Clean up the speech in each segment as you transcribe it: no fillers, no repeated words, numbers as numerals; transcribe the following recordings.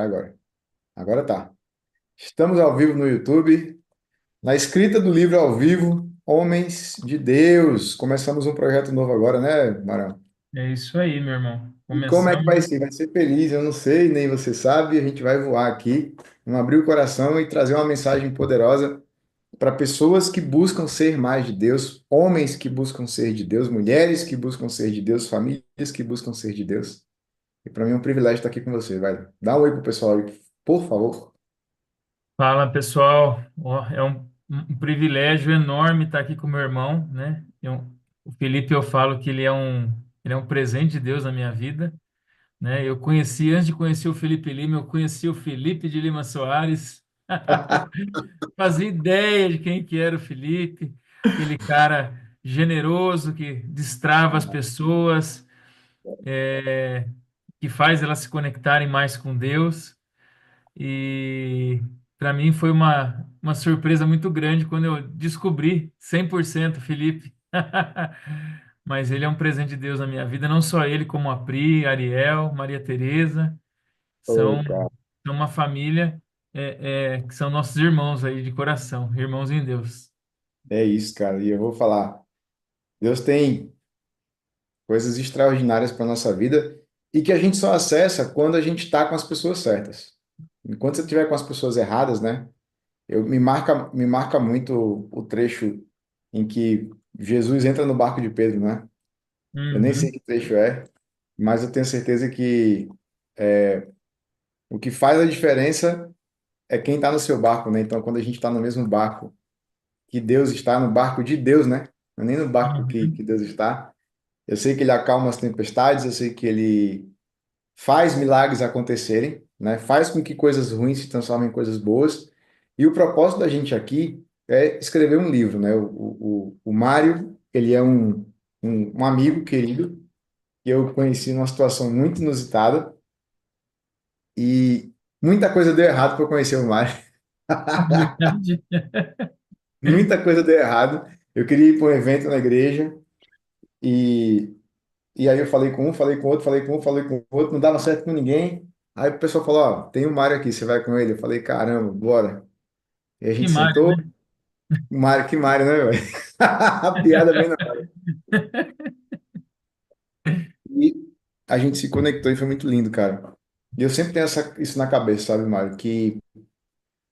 entrar agora. Agora tá. Estamos ao vivo no YouTube, na escrita do livro ao vivo, Homens de Deus. Começamos um projeto novo agora, né, Marão? É isso aí, meu irmão. E como é que Começamos. vai ser? Vai ser feliz, eu não sei, nem você sabe. A gente vai voar aqui, vamos abrir o coração e trazer uma mensagem poderosa para pessoas que buscam ser mais de Deus, homens que buscam ser de Deus, mulheres que buscam ser de Deus, famílias que buscam ser de Deus. E para mim é um privilégio estar aqui com você, vai. Dá um oi pro pessoal aí, por favor. Fala, pessoal. Ó, é um privilégio enorme estar aqui com meu irmão, né? O Felipe, eu falo que ele é um presente de Deus na minha vida, né? Antes de conhecer o Felipe Lima, eu conheci o Felipe de Lima Soares. Fazia ideia de quem que era o Felipe, aquele cara generoso que destrava as pessoas, é, que faz elas se conectarem mais com Deus. E para mim foi uma surpresa muito grande quando eu descobri 100% Felipe. Mas ele é um presente de Deus na minha vida, não só ele, como a Pri, Ariel, Maria Tereza, Ô, são, cara, são uma família que são nossos irmãos aí de coração, irmãos em Deus. é isso, cara. E eu vou falar, Deus tem coisas extraordinárias para nossa vida e que a gente só acessa quando a gente está com as pessoas certas. Enquanto você estiver com as pessoas erradas, né? Me marca muito o trecho em que Jesus entra no barco de Pedro, né? Eu nem sei Uhum, que trecho é, mas eu tenho certeza que o que faz a diferença é quem está no seu barco, né? Então, quando a gente está no mesmo barco que Deus está, no barco de Deus, né? Não é nem no barco que uhum, Deus está. Eu sei que ele acalma as tempestades, eu sei que ele faz milagres acontecerem, né? Faz com que coisas ruins se transformem em coisas boas. E o propósito da gente aqui é escrever um livro, né? O Mário, ele é um amigo querido que eu conheci numa situação muito inusitada e muita coisa deu errado para eu conhecer o Mário. verdade. Muita coisa deu errado. Eu queria ir para um evento na igreja e, e aí eu falei com um, falei com outro, falei com um, falei com outro, não dava certo com ninguém. Aí o pessoal falou, ó, tem o Mário aqui, você vai com ele? Eu falei, caramba, bora. E a Que gente Mário, sentou, né? Mário, que Mário, né, velho? A piada vem na hora. E a gente se conectou e foi muito lindo, cara. E eu sempre tenho isso na cabeça, sabe, Mário? Que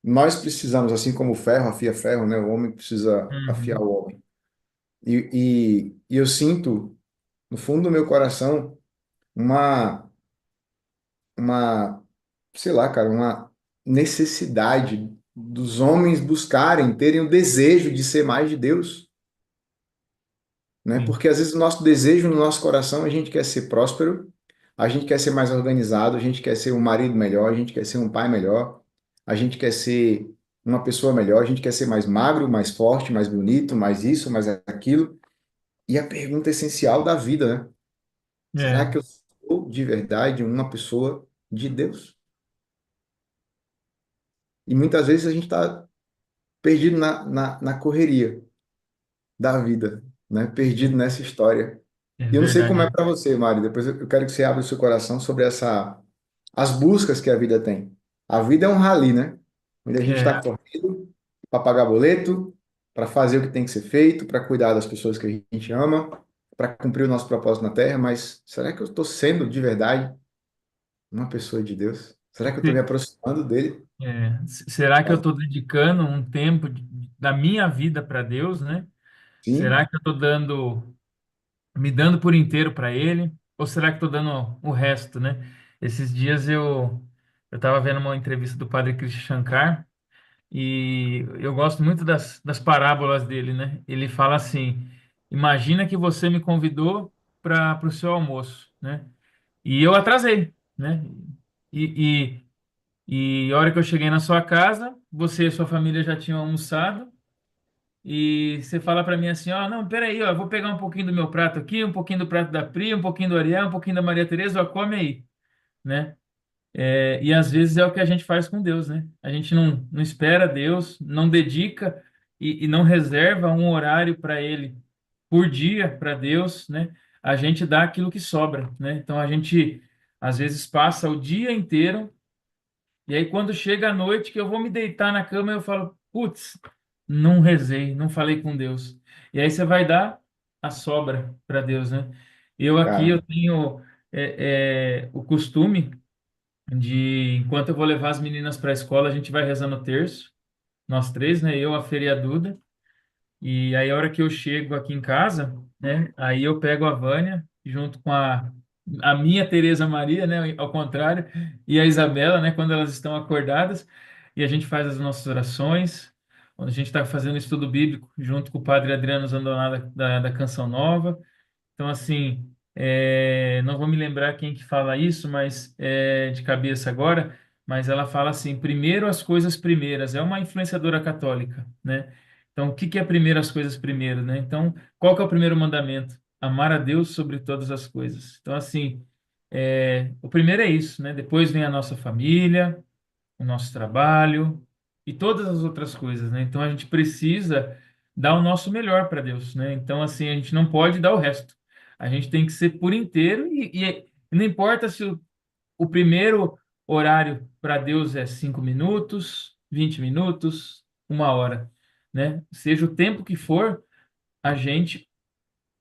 nós precisamos, assim como o ferro afia ferro, né? O homem precisa afiar Uhum, o homem. E eu sinto, no fundo do meu coração, uma, uma, sei lá, cara, uma necessidade dos homens buscarem, terem o desejo de ser mais de Deus, né? sim. Porque às vezes o nosso desejo no nosso coração, a gente quer ser próspero, a gente quer ser mais organizado, a gente quer ser um marido melhor, a gente quer ser um pai melhor, a gente quer ser uma pessoa melhor, a gente quer ser mais magro, mais forte, mais bonito, mais isso, mais aquilo. E a pergunta essencial da vida, né? Será É, que eu sou de verdade uma pessoa de Deus? E muitas vezes a gente está perdido na correria da vida, né? Perdido nessa história. é E eu não sei como é verdade. para você, Mari. Depois eu quero que você abra o seu coração sobre as buscas que a vida tem. A vida é um rally, né? Onde a gente está É, correndo para pagar boleto, para fazer o que tem que ser feito, para cuidar das pessoas que a gente ama, para cumprir o nosso propósito na Terra. Mas será que eu estou sendo de verdade uma pessoa de Deus? Será que eu estou me aproximando dele? será que eu estou dedicando um tempo da minha vida para Deus, né? Sim. Será que eu estou me dando por inteiro para Ele? Ou será que estou dando o resto, né? Esses dias eu estava vendo uma entrevista do Padre Krishna Shankar e eu gosto muito das parábolas dele, né? Ele fala assim: imagina que você me convidou para o seu almoço, né? E eu atrasei, né? E, e a hora que eu cheguei na sua casa, você e sua família já tinham almoçado, e você fala para mim assim, ó, não, peraí, ó, eu vou pegar um pouquinho do meu prato aqui, um pouquinho do prato da Pri, um pouquinho do Ariel, um pouquinho da Maria Tereza, ó, come aí, né? E às vezes é o que a gente faz com Deus, né? A gente não espera Deus, não dedica e não reserva um horário para Ele por dia para Deus, né? A gente dá aquilo que sobra, né? Então a gente às vezes passa o dia inteiro E aí, quando chega a noite, que eu vou me deitar na cama, eu falo, putz, não rezei, não falei com Deus. E aí você vai dar a sobra para Deus, né? Eu aqui, Cara, eu tenho o costume de, enquanto eu vou levar as meninas para a escola, a gente vai rezando o terço, nós três, né? Eu, a Fer e a Duda. E aí, a hora que eu chego aqui em casa, né? Aí eu pego a Vânia, junto com a minha Tereza Maria, né? Ao contrário, e a Isabela, né? Quando elas estão acordadas, e a gente faz as nossas orações. Quando a gente está fazendo estudo bíblico, junto com o padre Adriano Zandoná da Canção Nova. Então, assim, não vou me lembrar quem que fala isso, mas de cabeça agora, mas ela fala assim, primeiro as coisas primeiras, é uma influenciadora católica, né? Então, o que que é primeiro as coisas primeiras, né? Então, qual que é o primeiro mandamento? Amar a Deus sobre todas as coisas. Então, assim, o primeiro é isso, né? Depois vem a nossa família, o nosso trabalho e todas as outras coisas, né? Então a gente precisa dar o nosso melhor para Deus, né? Então assim a gente não pode dar o resto. A gente tem que ser por inteiro e não importa se o primeiro horário para Deus é 5 minutos, 20 minutos, 1 hora, né? Seja o tempo que for, a gente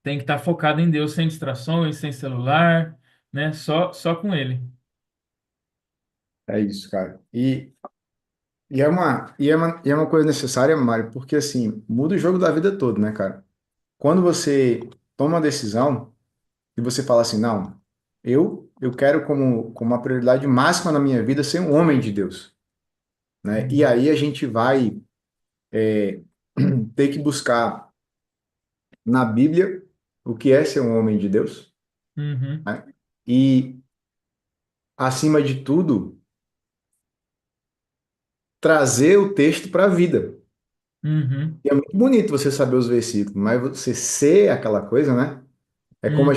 tem que estar focado em Deus, sem distrações, sem celular, né? Só com Ele. é isso, cara. E é uma coisa necessária, Mário, porque assim, muda o jogo da vida todo, né, cara? Quando você toma uma decisão e você fala assim, não, eu quero como uma prioridade máxima na minha vida ser um homem de Deus, né? E Uhum, aí a gente vai ter que buscar na Bíblia o que é ser um homem de Deus, uhum, né? E, acima de tudo, trazer o texto para a vida. uhum, E é muito bonito você saber os versículos, mas você ser aquela coisa, né? É como uhum.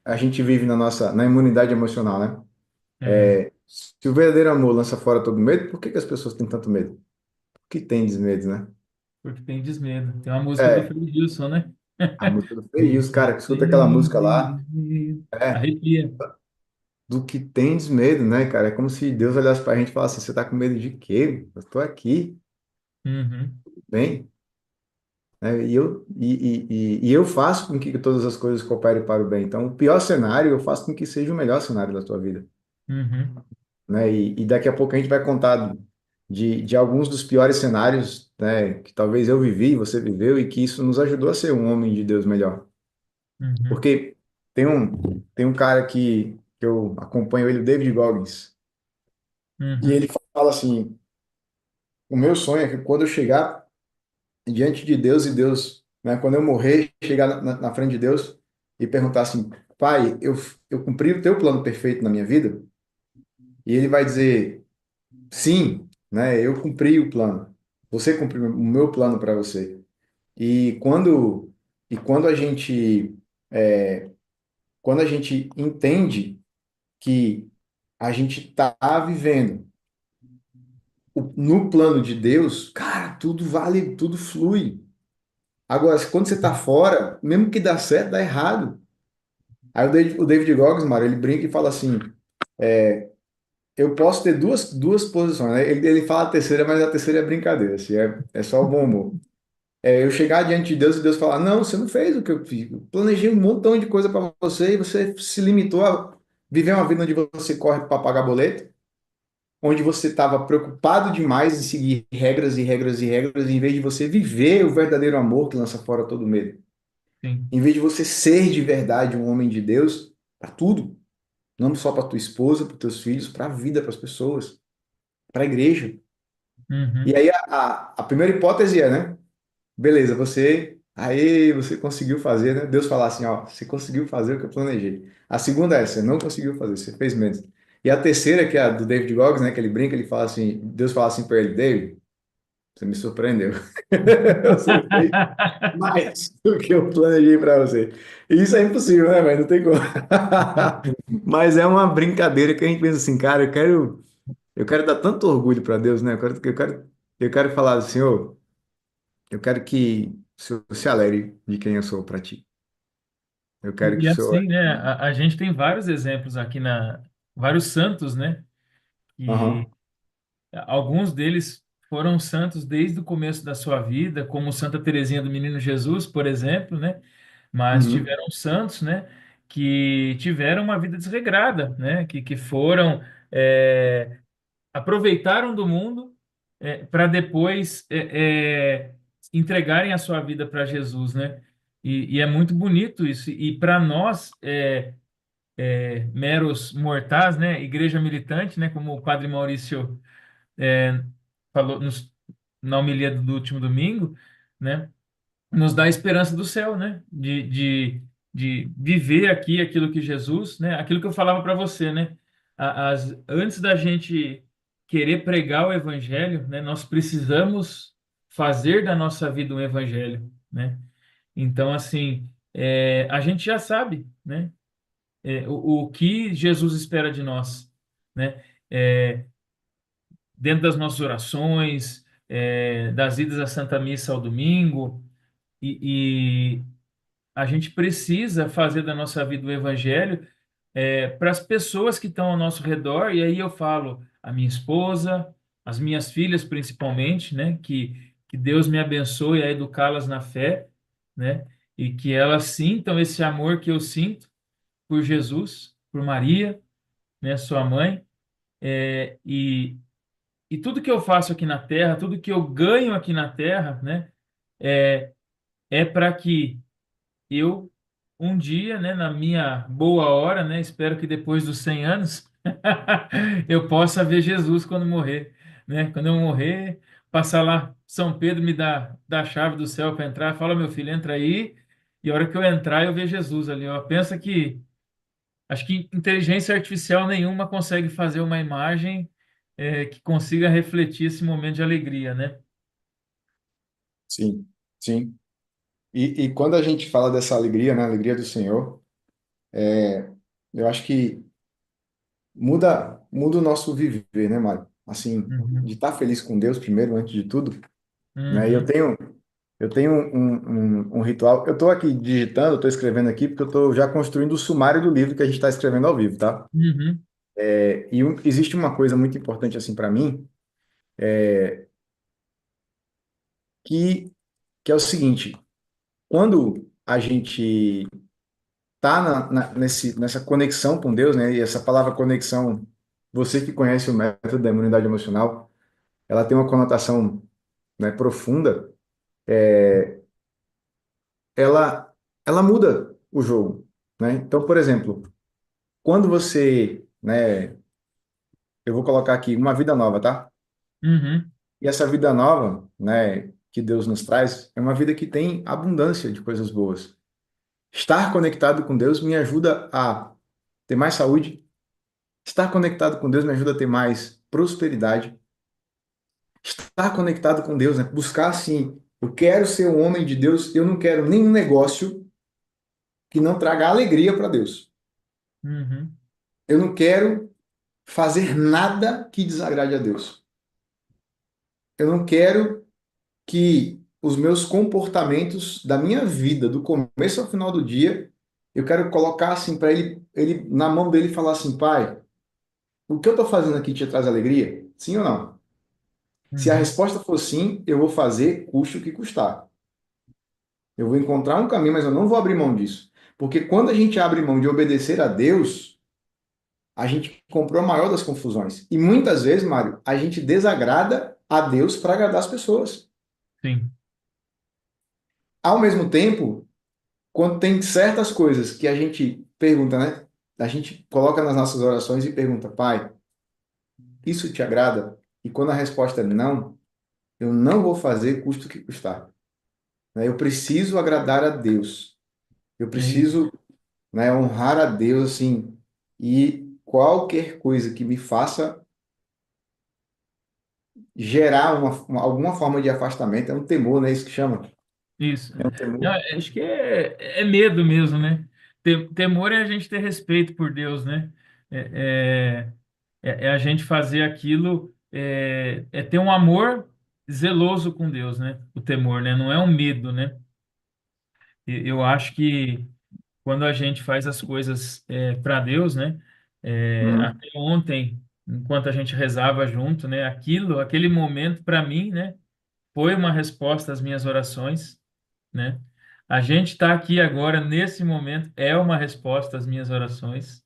a gente vive na imunidade emocional, né? É. Se o verdadeiro amor lança fora todo medo, por que que as pessoas têm tanto medo? Por que tem desmedo, né? Porque tem desmedo. Tem uma música do É, Frei Gilson, né? a música do Frei, os Porque cara que escuta aquela tem música lá, desmedo. é, Arrepia. do que tem desmedo, né, cara? É como se Deus olhasse pra gente e falasse assim, você tá com medo de quê? Eu tô aqui, Uhum, bem, né? E eu faço com que todas as coisas cooperem para o bem. Então, o pior cenário, eu faço com que seja o melhor cenário da tua vida, uhum, né? E daqui a pouco a gente vai contar de alguns dos piores cenários, né, que talvez eu vivi, você viveu, e que isso nos ajudou a ser um homem de Deus melhor. uhum, Porque tem um cara que eu acompanho ele, o David Goggins, e uhum, ele fala assim, o meu sonho é que quando eu chegar diante de Deus e Deus, né, quando eu morrer, chegar na frente de Deus e perguntar assim, Pai, eu cumpri o teu plano perfeito na minha vida? E ele vai dizer, sim, né, eu cumpri o plano. Você cumpriu o meu plano para você. E quando a gente quando a gente entende que a gente está vivendo no plano de Deus, cara, tudo vale, tudo flui. Agora, quando você está fora, mesmo que dá certo, dá errado. Aí o David Goggins, Mário, ele brinca e fala assim: eu posso ter duas posições, né? Ele fala a terceira, mas a terceira é brincadeira, assim, é só o bom humor. É eu chegar diante de Deus e Deus falar: não, você não fez o que eu fiz. Eu planejei um montão de coisa para você e você se limitou a viver uma vida onde você corre para pagar boleto, onde você estava preocupado demais em seguir regras e regras e regras, em vez de você viver o verdadeiro amor que lança fora todo medo. sim. Em vez de você ser de verdade um homem de Deus para tudo, não só para tua esposa, para teus filhos, para a vida, para as pessoas, para a igreja. E Uhum, aí a primeira hipótese é, né? Beleza, você conseguiu fazer, né? Deus falar assim, ó, você conseguiu fazer o que eu planejei. A segunda é, você não conseguiu fazer, você fez menos. E a terceira, que é a do David Goggins, né? Que ele brinca, ele fala assim, Deus fala assim para ele, David, você me surpreendeu. Você fez mais do que eu planejei para você. E isso é impossível, né, mas não tem como. Mas é uma brincadeira que a gente pensa assim, cara, eu quero dar tanto orgulho para Deus, né? Eu quero falar, Senhor, eu quero que o Senhor se alegre de quem eu sou para ti. Eu quero que E o Senhor. assim, né? A gente tem vários exemplos aqui vários santos, né? Que Aham. Alguns deles foram santos desde o começo da sua vida, como Santa Teresinha do Menino Jesus, por exemplo, né? Mas Uhum. tiveram santos, né, que tiveram uma vida desregrada, né, que foram, aproveitaram do mundo para depois entregarem a sua vida para Jesus, né? E é muito bonito isso. E para nós, meros mortais, né, igreja militante, né, como o Padre Maurício falou na homilia do último domingo, né? Nos dá a esperança do céu, né? De viver aqui aquilo que Jesus, né? Aquilo que eu falava para você, né? Antes da gente querer pregar o evangelho, né? Nós precisamos fazer da nossa vida um evangelho, né? Então, assim, a gente já sabe, né? O que Jesus espera de nós, né? É, dentro das nossas orações, das idas à Santa Missa ao domingo, e a gente precisa fazer da nossa vida o evangelho para as pessoas que estão ao nosso redor, e aí eu falo a minha esposa, as minhas filhas principalmente, né, que Deus me abençoe a educá-las na fé, né, e que elas sintam esse amor que eu sinto por Jesus, por Maria, né, sua mãe, e tudo que eu faço aqui na terra, tudo que eu ganho aqui na terra, né, é para que eu um dia, né, na minha boa hora, né, espero que depois dos 100 anos eu possa ver Jesus quando morrer, né? Quando eu morrer, passar lá, São Pedro me dá a chave do céu para entrar, fala, meu filho, entra aí, e a hora que eu entrar, eu ver Jesus ali, ó. Pensa que acho que inteligência artificial nenhuma consegue fazer uma imagem que consiga refletir esse momento de alegria, né? Sim, sim. E quando a gente fala dessa alegria, né, alegria do Senhor, eu acho que muda o nosso viver, né, Mário? Assim, de Uhum, estar feliz com Deus primeiro, antes de tudo, né? E uhum, eu tenho um ritual. Eu estou aqui digitando, estou escrevendo aqui, porque eu estou já construindo o sumário do livro que a gente está escrevendo ao vivo, tá? uhum, Existe uma coisa muito importante assim para mim, que, que é o seguinte: quando a gente tá nessa conexão com Deus, né? E essa palavra conexão, você que conhece o método da imunidade emocional, ela tem uma conotação, né, profunda. Ela, ela muda o jogo, né? Então, por exemplo, quando você, né, eu vou colocar aqui uma vida nova, tá? uhum, E essa vida nova, né, que Deus nos traz, é uma vida que tem abundância de coisas boas. Estar conectado com Deus me ajuda a ter mais saúde. Estar conectado com Deus me ajuda a ter mais prosperidade. Estar conectado com Deus, né? Buscar assim, eu quero ser um homem de Deus, eu não quero nenhum negócio que não traga alegria para Deus. uhum, Eu não quero fazer nada que desagrade a Deus. Eu não quero que os meus comportamentos da minha vida, do começo ao final do dia, eu quero colocar assim para ele na mão dele e falar assim, pai, o que eu estou fazendo aqui te traz alegria? Sim ou não? Se a uhum. resposta for sim, eu vou fazer, custe o que custar. Eu vou encontrar um caminho, mas eu não vou abrir mão disso. Porque quando a gente abre mão de obedecer a Deus, a gente comprou a maior das confusões. E muitas vezes, Mário, a gente desagrada a Deus para agradar as pessoas. Sim. Ao mesmo tempo, quando tem certas coisas que a gente pergunta, né? A gente coloca nas nossas orações e pergunta, Pai, isso te agrada? E quando a resposta é não, eu não vou fazer custo o que custar. Né? Eu preciso agradar a Deus. Eu É isso. preciso, né, honrar a Deus, assim, e qualquer coisa que me faça gerar alguma forma de afastamento, é um temor, né? Isso que chama. Isso. É um Não, temor. acho que é medo mesmo, né? Temor é a gente ter respeito por Deus, né? É a gente fazer aquilo, é ter um amor zeloso com Deus, né? O temor, né? Não é um medo, né? Eu acho que quando a gente faz as coisas para Deus, né? Uhum. Até ontem. enquanto a gente rezava junto, né? Aquele momento para mim, né, foi uma resposta às minhas orações, né? A gente está aqui agora nesse momento é uma resposta às minhas orações,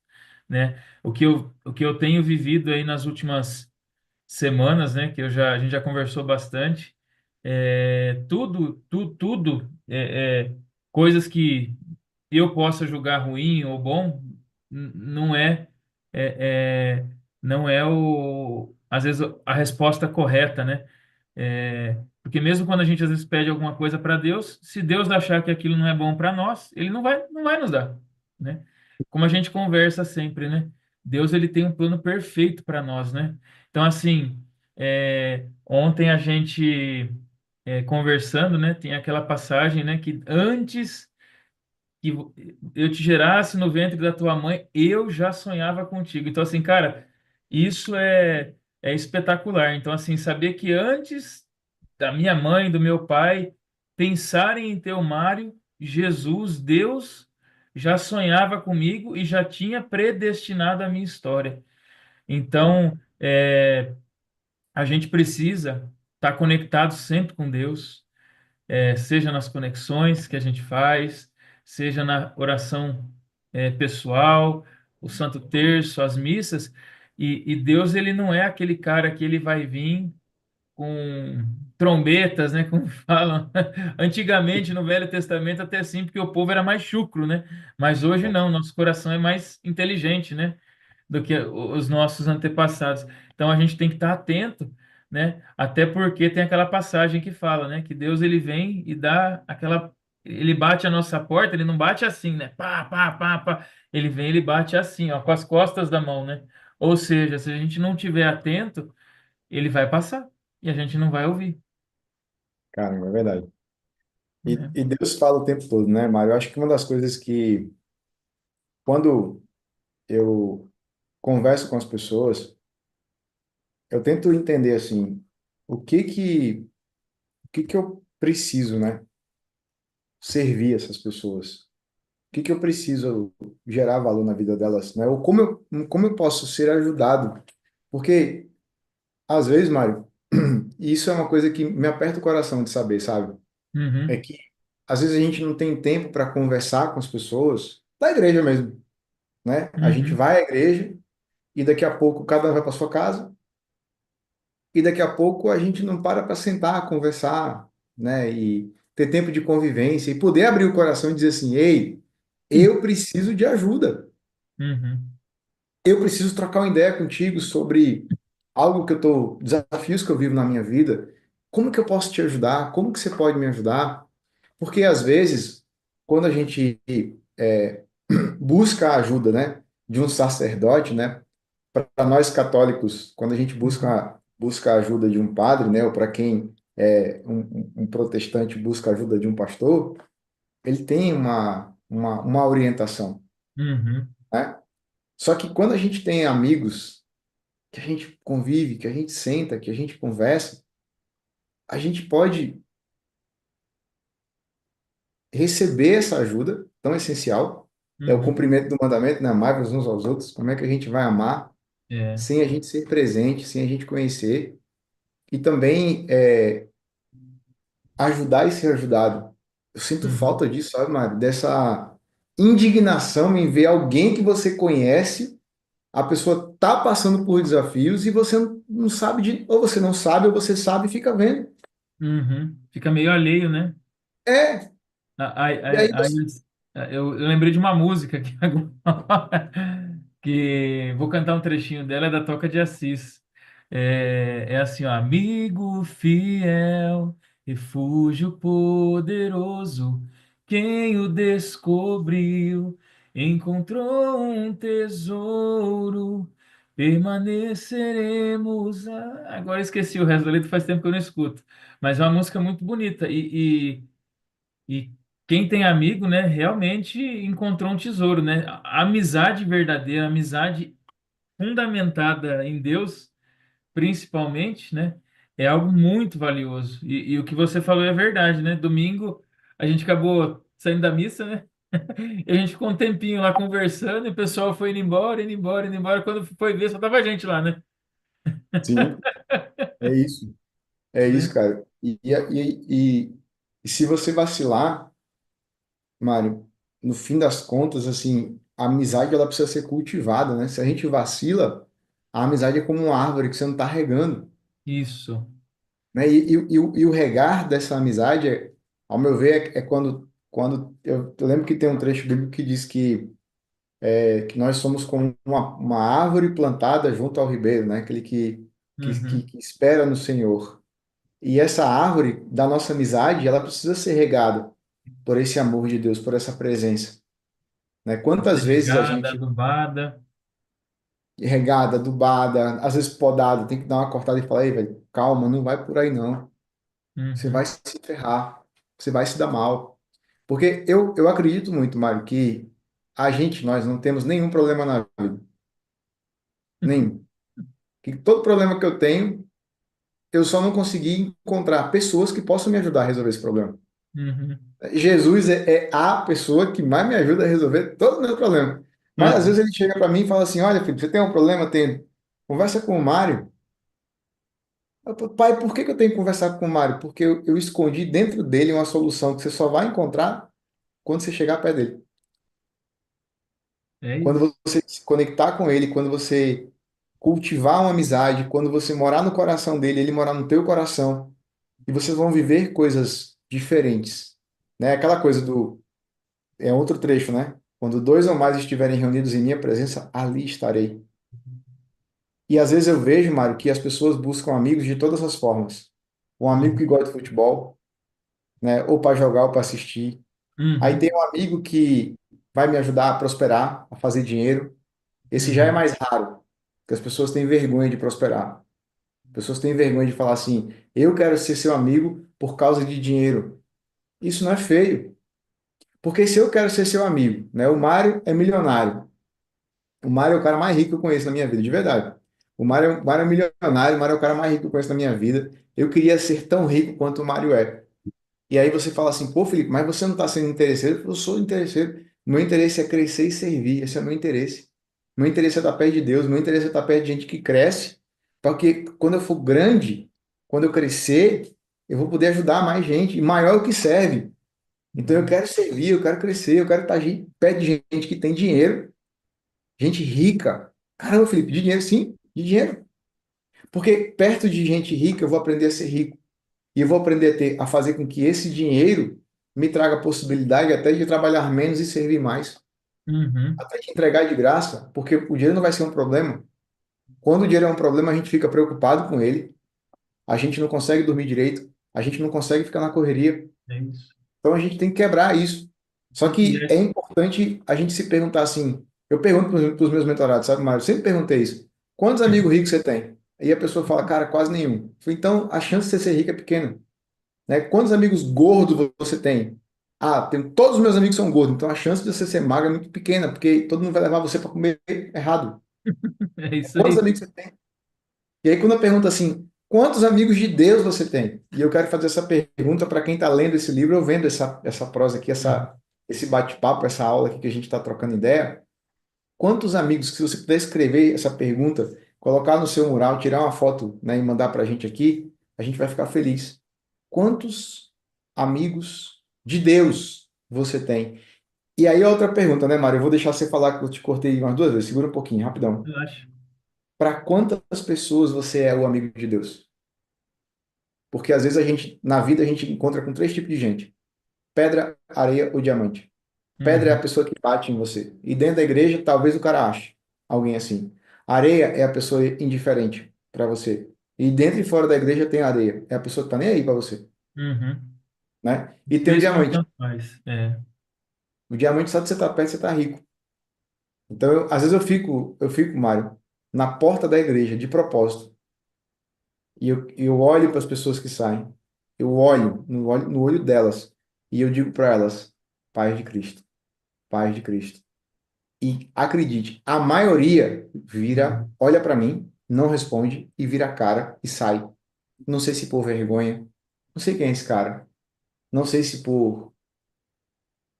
né? O que eu tenho vivido aí nas últimas semanas, né, a gente já conversou bastante, coisas que eu possa julgar ruim ou bom, não é, não é às vezes a resposta correta, né? Porque mesmo quando a gente às vezes pede alguma coisa para Deus, se Deus achar que aquilo não é bom para nós, ele não vai nos dar, né? Como a gente conversa sempre, né? Deus ele tem um plano perfeito para nós, né? Então assim, ontem a gente conversando, né? Tem aquela passagem, né? Que antes que eu te gerasse no ventre da tua mãe, eu já sonhava contigo. Então, assim, cara, isso é espetacular. Então, assim, saber que antes da minha mãe, do meu pai, pensarem em ter o Mário, Jesus, Deus, já sonhava comigo e já tinha predestinado a minha história. Então, a gente precisa estar conectado sempre com Deus, seja nas conexões que a gente faz, seja na oração pessoal, o Santo Terço, as missas, e Deus ele não é aquele cara que ele vai vir com trombetas, né, como falam. Antigamente, no Velho Testamento, até sim, porque o povo era mais chucro, né? Mas hoje não, nosso coração é mais inteligente, né, do que os nossos antepassados. Então a gente tem que estar atento, né? Até porque tem aquela passagem que fala, né, que Deus ele vem e dá aquela ele bate a nossa porta, ele não bate assim, né? Pá, pá, pá, pá. Ele vem, ele bate assim, ó, com as costas da mão, né? Ou seja, se a gente não tiver atento, ele vai passar e a gente não vai ouvir, Caramba, é verdade. né? E Deus fala o tempo todo, né, Mário? Eu acho que uma das coisas que, quando eu converso com as pessoas, eu tento entender, assim, o que que eu preciso, né? Servir essas pessoas. O que que eu preciso gerar valor na vida delas, né? Ou como eu posso ser ajudado? Porque, às vezes, Mário, e isso é uma coisa que me aperta o coração de saber, sabe? É Uhum, que, às vezes, a gente não tem tempo para conversar com as pessoas da igreja mesmo, né? A gente uhum, vai à igreja e daqui a pouco cada um vai para sua casa e daqui a pouco a gente não para sentar, conversar, né? E ter tempo de convivência e poder abrir o coração e dizer assim, ei, eu preciso de ajuda. uhum, Eu preciso trocar uma ideia contigo sobre algo que eu tô, desafios que eu vivo na minha vida. Como que eu posso te ajudar? Como que você pode me ajudar? Porque às vezes, quando a gente busca a ajuda, né, de um sacerdote, né, para nós católicos, quando a gente uhum, busca a ajuda de um padre, né, ou para quem é um protestante busca a ajuda de um pastor, ele tem uma orientação, uhum, né? Só que quando a gente tem amigos que a gente convive, que a gente senta, que a gente conversa, a gente pode receber essa ajuda tão essencial. É o uhum. cumprimento do mandamento, né? Amar-vos uns aos outros. Como é que a gente vai amar É. sem a gente ser presente, sem a gente conhecer? E também ajudar e ser ajudado. Eu sinto Uhum, falta disso, sabe, Mário? Dessa indignação em ver alguém que você conhece, a pessoa tá passando por desafios e você não sabe ou você não sabe, ou você sabe e fica vendo. uhum. Fica meio alheio, né? É, e aí Eu lembrei de uma música aqui agora, que vou cantar um trechinho dela, é da Toca de Assis. É assim, ó, amigo fiel, refúgio poderoso, quem o descobriu, encontrou um tesouro, permaneceremos. Agora esqueci o resto da letra, faz tempo que eu não escuto, mas é uma música muito bonita e quem tem amigo, né, realmente encontrou um tesouro, né? A amizade verdadeira, a amizade fundamentada em Deus, principalmente, né, é algo muito valioso. E o que você falou é verdade, né? Domingo a gente acabou saindo da missa, né? E a gente ficou um tempinho lá conversando e o pessoal foi indo embora, indo embora, indo embora. Quando foi ver, só tava a gente lá, né? Sim, é isso. É Né? isso, cara. E se você vacilar, Mário, no fim das contas, assim, a amizade ela precisa ser cultivada, né? Se a gente vacila, a amizade é como uma árvore que você não está regando, Isso. né? E o regar dessa amizade, ao meu ver, é quando eu lembro que tem um trecho bíblico que diz que nós somos como uma árvore plantada junto ao ribeiro, né? Aquele Uhum. que espera no Senhor. E essa árvore da nossa amizade, ela precisa ser regada por esse amor de Deus, por essa presença, né? Quantas vezes a Regada, gente adubada. regada, adubada, às vezes podada, tem que dar uma cortada e falar, ei, velho, calma, não vai por aí não. Você vai Uhum. se ferrar, você vai se dar mal. Porque eu acredito muito, Mário, que nós não temos nenhum problema na vida, nenhum. Que todo problema que eu tenho, eu só não consegui encontrar pessoas que possam me ajudar a resolver esse problema. Uhum. Jesus é a pessoa que mais me ajuda a resolver todos os meus problemas. Mas às vezes Uhum. ele chega para mim e fala assim: Olha, filho, você tem um problema? Tem. Conversa com o Mário. Eu falo, pai, por que que eu tenho que conversar com o Mário? Porque eu escondi dentro dele uma solução que você só vai encontrar quando você chegar perto dele. É isso. Quando você se conectar com ele, quando você cultivar uma amizade, quando você morar no coração dele, ele morar no teu coração, e vocês vão viver coisas diferentes. Né? Aquela coisa do é outro trecho, né? Quando dois ou mais estiverem reunidos em minha presença, ali estarei. E às vezes eu vejo, Mário, que as pessoas buscam amigos de todas as formas. Um amigo que gosta de futebol, né? Ou para jogar ou para assistir. Aí Uhum. tem um amigo que vai me ajudar a prosperar, a fazer dinheiro. Esse já é Uhum. mais raro, porque as pessoas têm vergonha de prosperar. As pessoas têm vergonha de falar assim: eu quero ser seu amigo por causa de dinheiro. Isso não é feio, porque se eu quero ser seu amigo, né? O Mário é milionário. O Mário é o cara mais rico que eu conheço na minha vida, de verdade. O Mário é milionário, o Mário é o cara mais rico que eu conheço na minha vida. Eu queria ser tão rico quanto o Mário é. E aí você fala assim, pô, Felipe, mas você não está sendo interesseiro? Eu sou interesseiro. Meu interesse é crescer e servir. Esse é o meu interesse. Meu interesse é estar perto de Deus. Meu interesse é estar perto de gente que cresce. Porque quando eu for grande, quando eu crescer, eu vou poder ajudar mais gente. E maior é o que serve. Então eu quero servir, eu quero crescer, eu quero estar perto de gente que tem dinheiro. Gente rica. Caramba, Felipe, de dinheiro, sim, de dinheiro. Porque perto de gente rica eu vou aprender a ser rico. E eu vou aprender a fazer com que esse dinheiro me traga a possibilidade até de trabalhar menos e servir mais. Uhum. Até de entregar de graça, porque o dinheiro não vai ser um problema. Quando o dinheiro é um problema, a gente fica preocupado com ele, a gente não consegue dormir direito, a gente não consegue ficar na correria. É isso. Então a gente tem que quebrar isso. Só E que é é- importante a gente se perguntar assim. Eu pergunto para os meus mentorados, sabe, Mário? Eu sempre perguntei isso. Quantos amigos ricos você tem? Aí a pessoa fala, cara, quase nenhum. Eu falei, então a chance de você ser rico é pequena, né? Quantos amigos gordos você tem? Ah, todos os meus amigos são gordos, então a chance de você ser magro é muito pequena, porque todo mundo vai levar você para comer errado. é isso Quantos aí. amigos você tem? E aí quando eu pergunto assim, quantos amigos de Deus você tem? E eu quero fazer essa pergunta para quem está lendo esse livro ou vendo essa prosa aqui, Uhum. esse bate-papo, essa aula aqui que a gente está trocando ideia. Quantos amigos, se você puder escrever essa pergunta, colocar no seu mural, tirar uma foto, né, e mandar para a gente vai ficar feliz. Quantos amigos de Deus você tem? E aí outra pergunta, né, Mário? Eu vou deixar você falar que eu te cortei umas duas vezes. Segura um pouquinho, rapidão. Eu acho. Para quantas pessoas você é o amigo de Deus? Porque às vezes na vida, a gente encontra com três tipos de gente: pedra, areia ou diamante. Pedra é a Uhum. pessoa que bate em você. E dentro da igreja, talvez o cara ache alguém assim. Areia é a pessoa indiferente para você. E dentro e fora da igreja tem areia. É a pessoa que tá nem aí para você, Uhum. né? Os E tem o três são diamante. tanto faz. É. O diamante, só de você estar perto, você tá rico. Então, às vezes eu fico, Mário, na porta da igreja, de propósito. E eu olho para as pessoas que saem. Eu olho no olho delas. E eu digo para elas, paz de Cristo, paz de Cristo. E acredite, a maioria vira, Uhum. olha para mim, não responde e vira a cara e sai. Não sei se por vergonha, não sei quem é esse cara. Não sei se por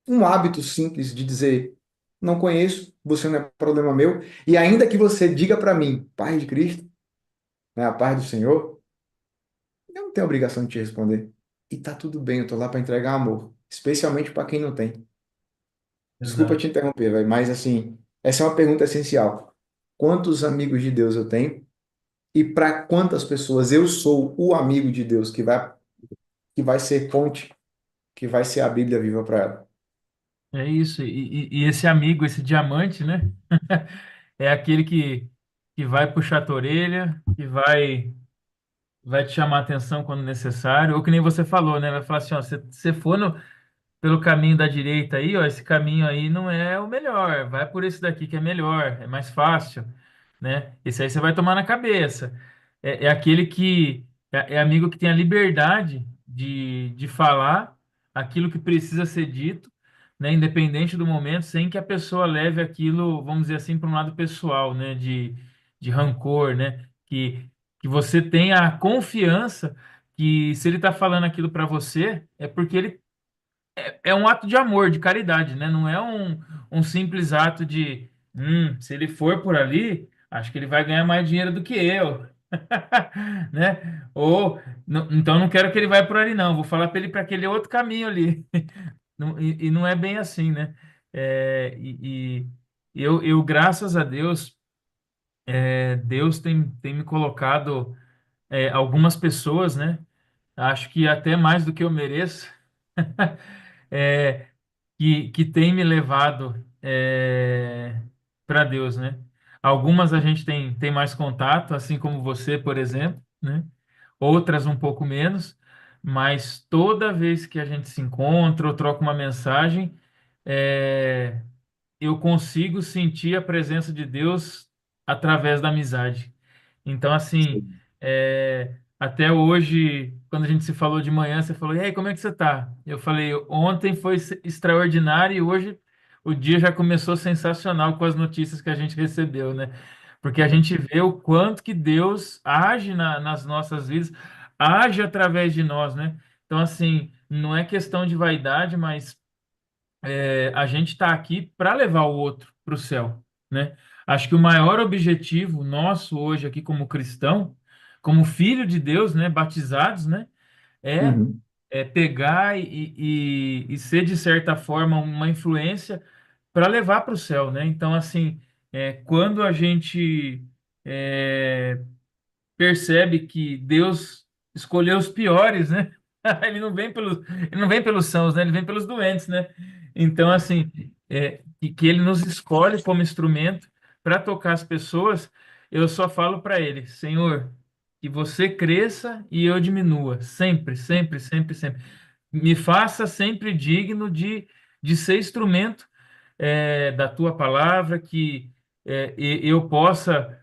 um hábito simples de dizer, não conheço, você não é problema meu. E ainda que você diga para mim, paz de Cristo, né, a paz do Senhor, eu não tenho obrigação de te responder. E tá tudo bem, eu tô lá para entregar amor, especialmente para quem não tem. Desculpa Exato. te interromper, vai, mas assim, essa é uma pergunta essencial. Quantos amigos de Deus eu tenho? E para quantas pessoas eu sou o amigo de Deus que vai ser ponte, que vai ser a Bíblia viva para ela? É isso. E esse amigo, esse diamante, né? É aquele que vai puxar a tua orelha, que vai te chamar a atenção quando necessário, ou que nem você falou, né? Vai falar assim, ó, se você for pelo caminho da direita aí, ó, esse caminho aí não é o melhor, vai por esse daqui que é melhor, é mais fácil, né? Esse aí você vai tomar na cabeça. É aquele que é amigo que tem a liberdade de falar aquilo que precisa ser dito, né? Independente do momento, sem que a pessoa leve aquilo, vamos dizer assim, para um lado pessoal, né? De rancor, né? Que você tenha a confiança que se ele está falando aquilo para você, é porque ele é um ato de amor, de caridade, né? Não é um simples ato de, se ele for por ali, acho que ele vai ganhar mais dinheiro do que eu, né? Ou, então não quero que ele vá por ali, não. Vou falar para ele para aquele outro caminho ali. E não é bem assim, né? Eu, graças a Deus, Deus tem me colocado algumas pessoas, né? Acho que até mais do que eu mereço. Que tem me levado para Deus, né? Algumas a gente tem mais contato, assim como você, por exemplo, né? Outras um pouco menos, mas toda vez que a gente se encontra ou troca uma mensagem, é, eu consigo sentir a presença de Deus através da amizade. Então, assim, até hoje, quando a gente se falou de manhã, você falou, e aí, como é que você tá? Eu falei, ontem foi extraordinário e hoje o dia já começou sensacional com as notícias que a gente recebeu, né? Porque a gente vê o quanto que Deus age nas nossas vidas, age através de nós, né? Então, assim, não é questão de vaidade, mas a gente está aqui para levar o outro para o céu, né? Acho que o maior objetivo nosso hoje aqui como cristão, como filho de Deus, né, batizados, né, é, Uhum. é pegar e ser de certa forma uma influência para levar para o céu, né? Então, assim, quando a gente é, percebe que Deus escolheu os piores, né? Ele não vem pelos sãos, né? Ele vem pelos doentes, né? Então, assim, que ele nos escolhe como instrumento para tocar as pessoas, eu só falo para ele, Senhor, que você cresça e eu diminua, sempre, sempre, sempre, sempre. Me faça sempre digno de ser instrumento da tua palavra, que eu possa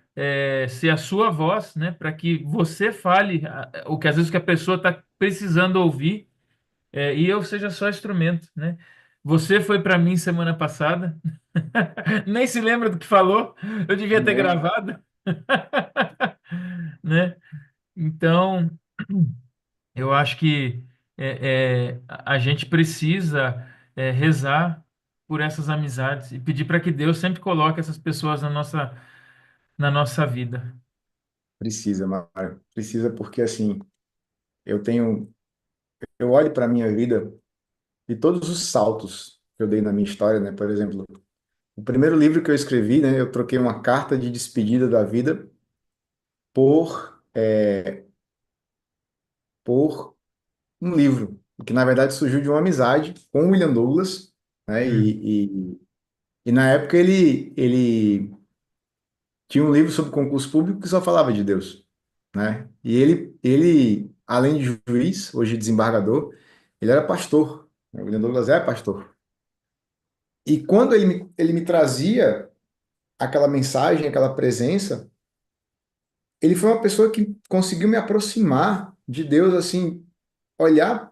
ser a sua voz, né, para que você fale o que às vezes que a pessoa está precisando ouvir, e eu seja só instrumento, né? Você foi para mim semana passada, nem se lembra do que falou, eu devia ter Né? gravado, né? Então, eu acho que a gente precisa rezar por essas amizades e pedir para que Deus sempre coloque essas pessoas na nossa vida. Precisa, Mário. Precisa porque, assim, eu olho para a minha vida e todos os saltos que eu dei na minha história, né? Por exemplo, o primeiro livro que eu escrevi, né? Eu troquei uma carta de despedida da vida por um livro, que na verdade surgiu de uma amizade com o William Douglas, né? Hum, E na época ele tinha um livro sobre concurso público que só falava de Deus, né? E ele além de juiz, hoje desembargador, ele era pastor, né? O William Douglas é pastor. E quando ele me trazia aquela mensagem, aquela presença, ele foi uma pessoa que conseguiu me aproximar de Deus, assim, olhar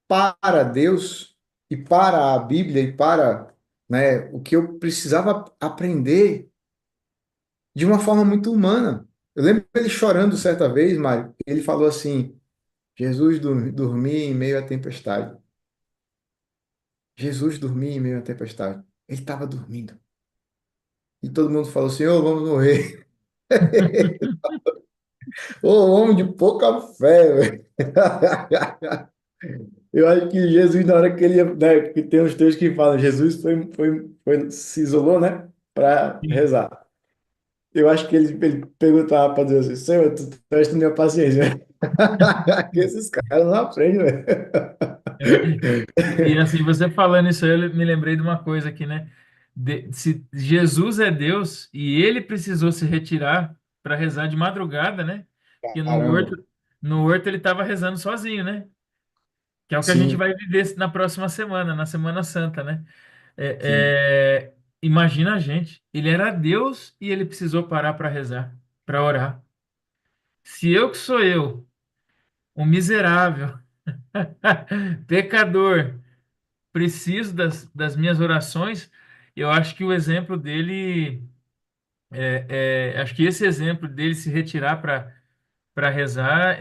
para Deus e para a Bíblia e para, né, o que eu precisava aprender de uma forma muito humana. Eu lembro ele chorando certa vez, Mário, ele falou assim: Jesus dormia em meio à tempestade. Jesus dormia em meio à tempestade. Ele estava dormindo. E todo mundo falou: Senhor, vamos morrer. Ô, homem de pouca fé, velho. Eu acho que Jesus, na hora que ele ia, né, que tem uns textos que falam, Jesus se isolou, né, para Sim. rezar. Eu acho que ele perguntava para Deus assim, Senhor, tu testa minha paciência. Que esses caras não aprendem, velho. E assim, você falando isso aí, eu me lembrei de uma coisa aqui, né? Se Jesus é Deus e ele precisou se retirar para rezar de madrugada, né? Que Caramba. no horto ele estava rezando sozinho, né? Que é o que a gente Sim, vai viver na próxima semana, na Semana Santa, né? sim. Imagina a gente, ele era Deus e ele precisou parar para rezar, para orar. Se eu que sou eu, um miserável, pecador, preciso das minhas orações, eu acho que o exemplo dele, acho que esse exemplo dele se retirar para rezar,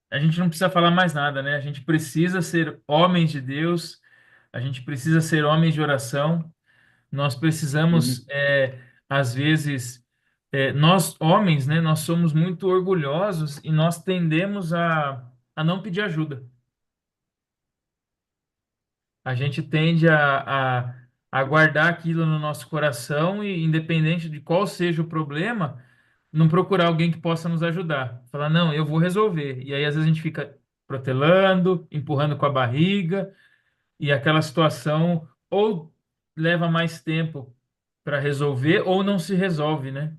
a gente não precisa falar mais nada, né? A gente precisa ser homens de Deus, a gente precisa ser homens de oração, nós precisamos, Sim, às vezes, nós homens, né? Nós somos muito orgulhosos e nós tendemos a não pedir ajuda. A gente tende a guardar aquilo no nosso coração e, independente de qual seja o problema, não procurar alguém que possa nos ajudar. Falar, não, eu vou resolver. E aí, às vezes, a gente fica protelando, empurrando com a barriga, e aquela situação ou leva mais tempo para resolver ou não se resolve, né?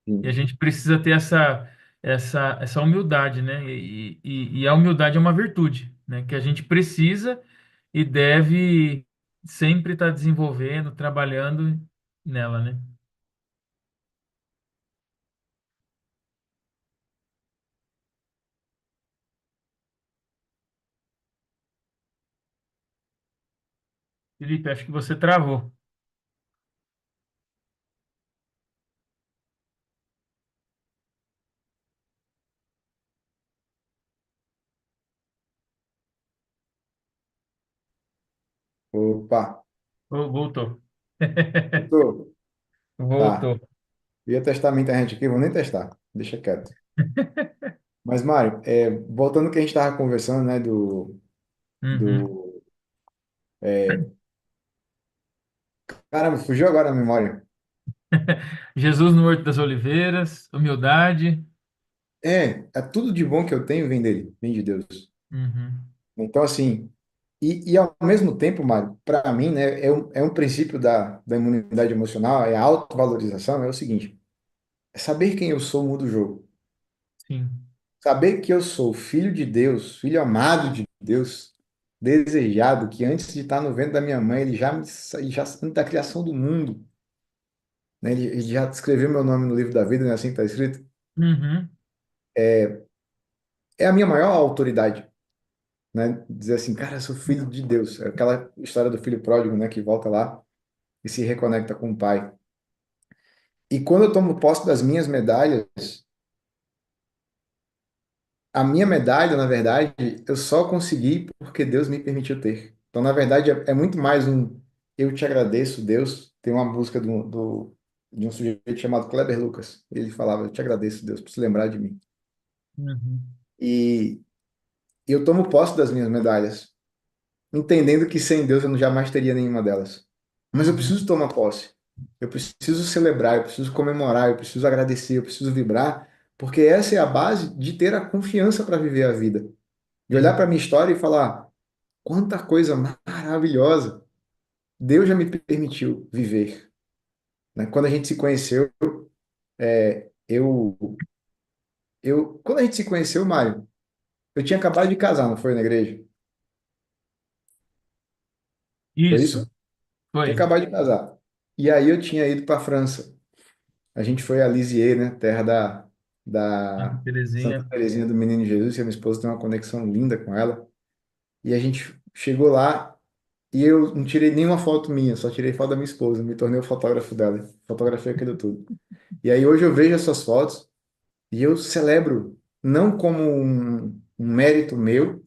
E a sim. gente precisa ter essa humildade, né? E a humildade é uma virtude, né? Que a gente precisa e deve sempre estar desenvolvendo, trabalhando nela, né? Felipe, acho que você travou. Opa, Voltou. voltou. Tá. Voltou. Ia testar minha internet aqui, vou nem testar. Deixa quieto. Mas, Mário, voltando ao que a gente estava conversando, né, Uhum. do... Caramba, fugiu agora a memória. Jesus no Horto das Oliveiras, humildade. É tudo de bom que eu tenho vem dele, vem de Deus. Uhum. Então, assim, e ao mesmo tempo, Mário, para mim, né, é um princípio da imunidade emocional, é a autovalorização, é o seguinte, é saber quem eu sou muda o jogo. Sim. Saber que eu sou filho de Deus, filho amado de Deus, desejado, que antes de estar no ventre da minha mãe, já antes da criação do mundo, né, ele já escreveu meu nome no livro da vida, né, assim que está escrito, Uhum. é a minha maior autoridade, né, dizer assim, cara, eu sou filho de Deus, é aquela história do filho pródigo, né, que volta lá e se reconecta com o pai. E quando eu tomo posse das minhas medalhas, a minha medalha, na verdade, eu só consegui porque Deus me permitiu ter. Então, na verdade, é muito mais um eu te agradeço, Deus. Tem uma música de um sujeito chamado Kleber Lucas. Ele falava, eu te agradeço, Deus, por se lembrar de mim. Uhum. E eu tomo posse das minhas medalhas, entendendo que sem Deus eu jamais teria nenhuma delas. Mas eu Uhum. preciso tomar posse. Eu preciso celebrar, eu preciso comemorar, eu preciso agradecer, eu preciso vibrar, porque essa é a base de ter a confiança para viver a vida. De olhar para a Sim. minha história e falar, quanta coisa maravilhosa Deus já me permitiu viver, né? Quando a gente se conheceu, é, eu, quando a gente se conheceu, Mário, eu tinha acabado de casar, não foi na igreja? Foi Isso, isso? Tinha foi. acabado de casar. E aí eu tinha ido para a França. A gente foi a Lisieux, né? Terra Santa da Santa Terezinha. Teresinha do Menino Jesus, e a minha esposa tem uma conexão linda com ela. E a gente chegou lá e eu não tirei nenhuma foto minha, só tirei foto da minha esposa, me tornei o fotógrafo dela. Fotografei aquilo tudo. E aí hoje eu vejo essas fotos e eu celebro, não como um mérito meu,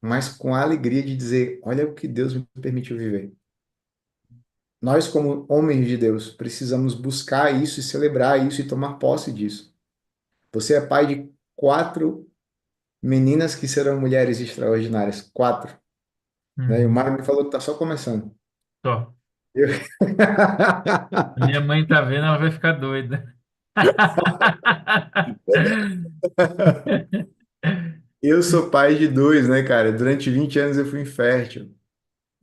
mas com a alegria de dizer, olha o que Deus me permitiu viver. Nós, como homens de Deus, precisamos buscar isso e celebrar isso e tomar posse disso. Você é pai de quatro meninas que serão mulheres extraordinárias. Quatro, né? E o Uhum. Mário me falou que tá só começando. Só. Eu, A minha mãe tá vendo, ela vai ficar doida. eu sou pai de dois, né, cara? Durante 20 anos eu fui infértil.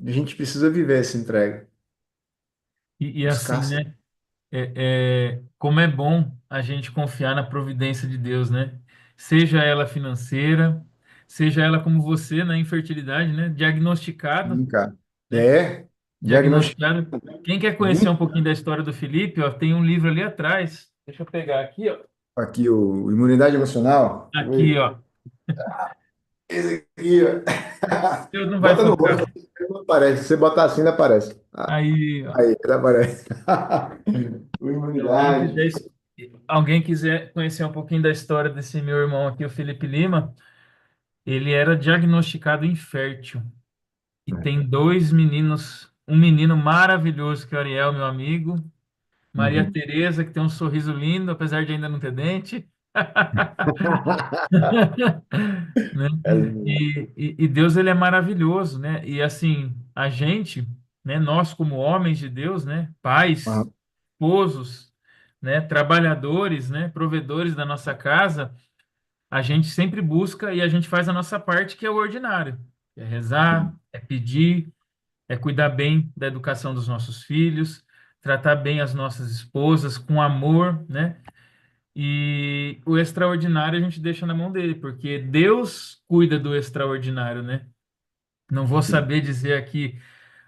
A gente precisa viver essa entrega. E Buscar. assim, né? Como é bom a gente confiar na providência de Deus, né? Seja ela financeira, seja ela como você, na infertilidade, né? Diagnosticado, Sim, cara. né? É, diagnóstico. Diagnosticado. Quem quer conhecer um 20 pouquinho da história do Felipe, ó, tem um livro ali atrás. Deixa eu pegar aqui, ó. aqui, o imunidade emocional. Deixa eu Aqui, ver. ó. Esse aqui, ó. Deus não vai Bota no rosto, focar. não aparece. Se você botar assim, ele aparece. Ah, Aí, ó. aí, ele aparece. O Se alguém imunidade. quiser, alguém quiser conhecer um pouquinho da história desse meu irmão aqui, o Felipe Lima, ele era diagnosticado infértil. E tem dois meninos, um menino maravilhoso, que é o Ariel, meu amigo, Maria Uhum. Tereza, que tem um sorriso lindo, apesar de ainda não ter dente. Né? É lindo. E Deus, ele é maravilhoso, né? E assim, a gente, né, nós como homens de Deus, né, pais, Aham. esposos, né, trabalhadores, né, provedores da nossa casa, a gente sempre busca e a gente faz a nossa parte, que é o ordinário. É rezar, é pedir, é cuidar bem da educação dos nossos filhos, tratar bem as nossas esposas com amor, né? E o extraordinário a gente deixa na mão dele, porque Deus cuida do extraordinário, né? Não vou Sim. saber dizer aqui,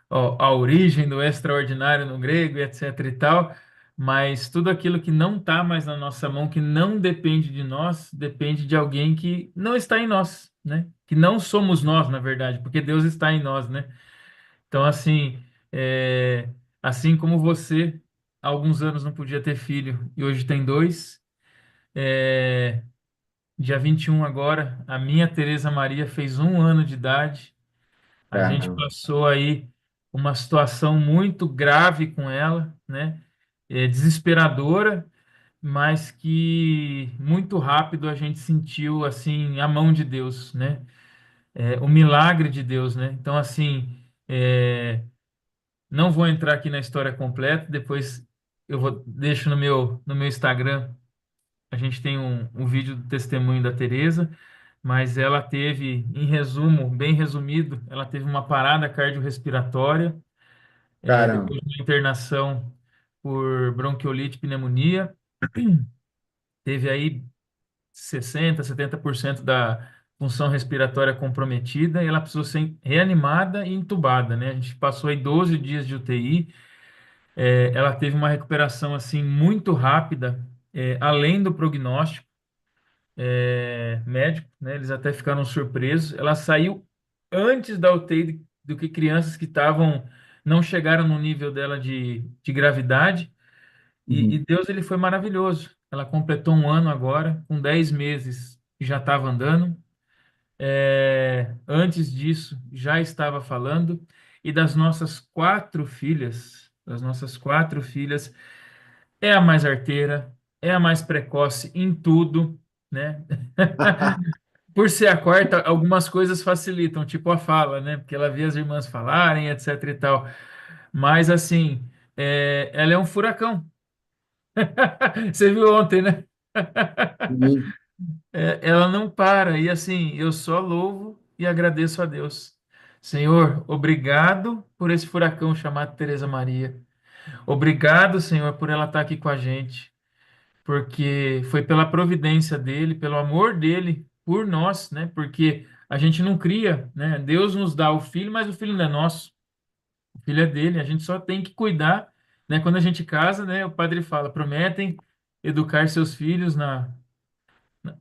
ó, a origem do extraordinário no grego, e etc e tal, mas tudo aquilo que não está mais na nossa mão, que não depende de nós, depende de alguém que não está em nós, né? Que não somos nós, na verdade, porque Deus está em nós, né? Então, assim, assim como você, há alguns anos não podia ter filho e hoje tem dois, é, dia 21 agora, a minha Tereza Maria fez 1 ano de idade. A gente Caramba. passou aí uma situação muito grave com ela, né? Desesperadora, mas que muito rápido a gente sentiu, assim, a mão de Deus, né? O milagre de Deus, né? Então, assim, não vou entrar aqui na história completa, depois deixo no meu Instagram. A gente tem um vídeo do testemunho da Tereza, mas ela teve, em resumo, bem resumido, ela teve uma parada cardiorrespiratória, Caramba. depois de uma internação por bronquiolite e pneumonia, teve aí 60, 70% da função respiratória comprometida e ela precisou ser reanimada e entubada, né? A gente passou aí 12 dias de UTI. Ela teve uma recuperação assim muito rápida, além do prognóstico médico, né? Eles até ficaram surpresos. Ela saiu antes da UTI do que crianças que não chegaram no nível dela de gravidade. E Uhum. Deus, ele foi maravilhoso. Ela completou 1 ano agora, com 10 meses já estava andando. Antes disso, já estava falando. E das nossas quatro filhas, é a mais arteira, é a mais precoce em tudo, né? Por ser a quarta, algumas coisas facilitam, tipo a fala, né? Porque ela vê as irmãs falarem, etc e tal. Mas, assim, ela é um furacão. Você viu ontem, né? Sim. Ela não para. E, assim, eu só louvo e agradeço a Deus. Senhor, obrigado por esse furacão chamado Tereza Maria. Obrigado, Senhor, por ela estar aqui com a gente. Porque foi pela providência dele, pelo amor dele por nós, né? Porque a gente não cria, né? Deus nos dá o filho, mas o filho não é nosso, o filho é dele. A gente só tem que cuidar, né? Quando a gente casa, né? O padre fala, prometem educar seus filhos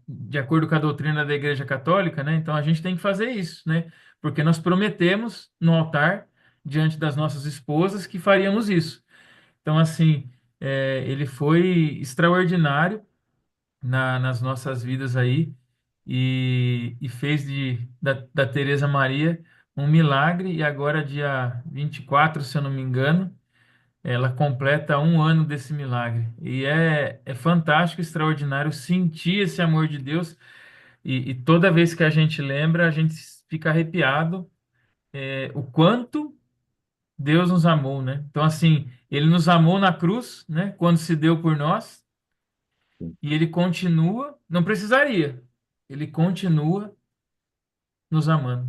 de acordo com a doutrina da Igreja Católica, né? Então a gente tem que fazer isso, né? Porque nós prometemos no altar diante das nossas esposas que faríamos isso. Então, assim, ele foi extraordinário nas nossas vidas aí e fez da Tereza Maria um milagre. E agora, dia 24, se eu não me engano, ela completa um ano desse milagre. E é fantástico, extraordinário sentir esse amor de Deus. E toda vez que a gente lembra, a gente fica arrepiado, o quanto Deus nos amou, né? Então, assim, ele nos amou na cruz, né? Quando se deu por nós, e ele continua, não precisaria, ele continua nos amando.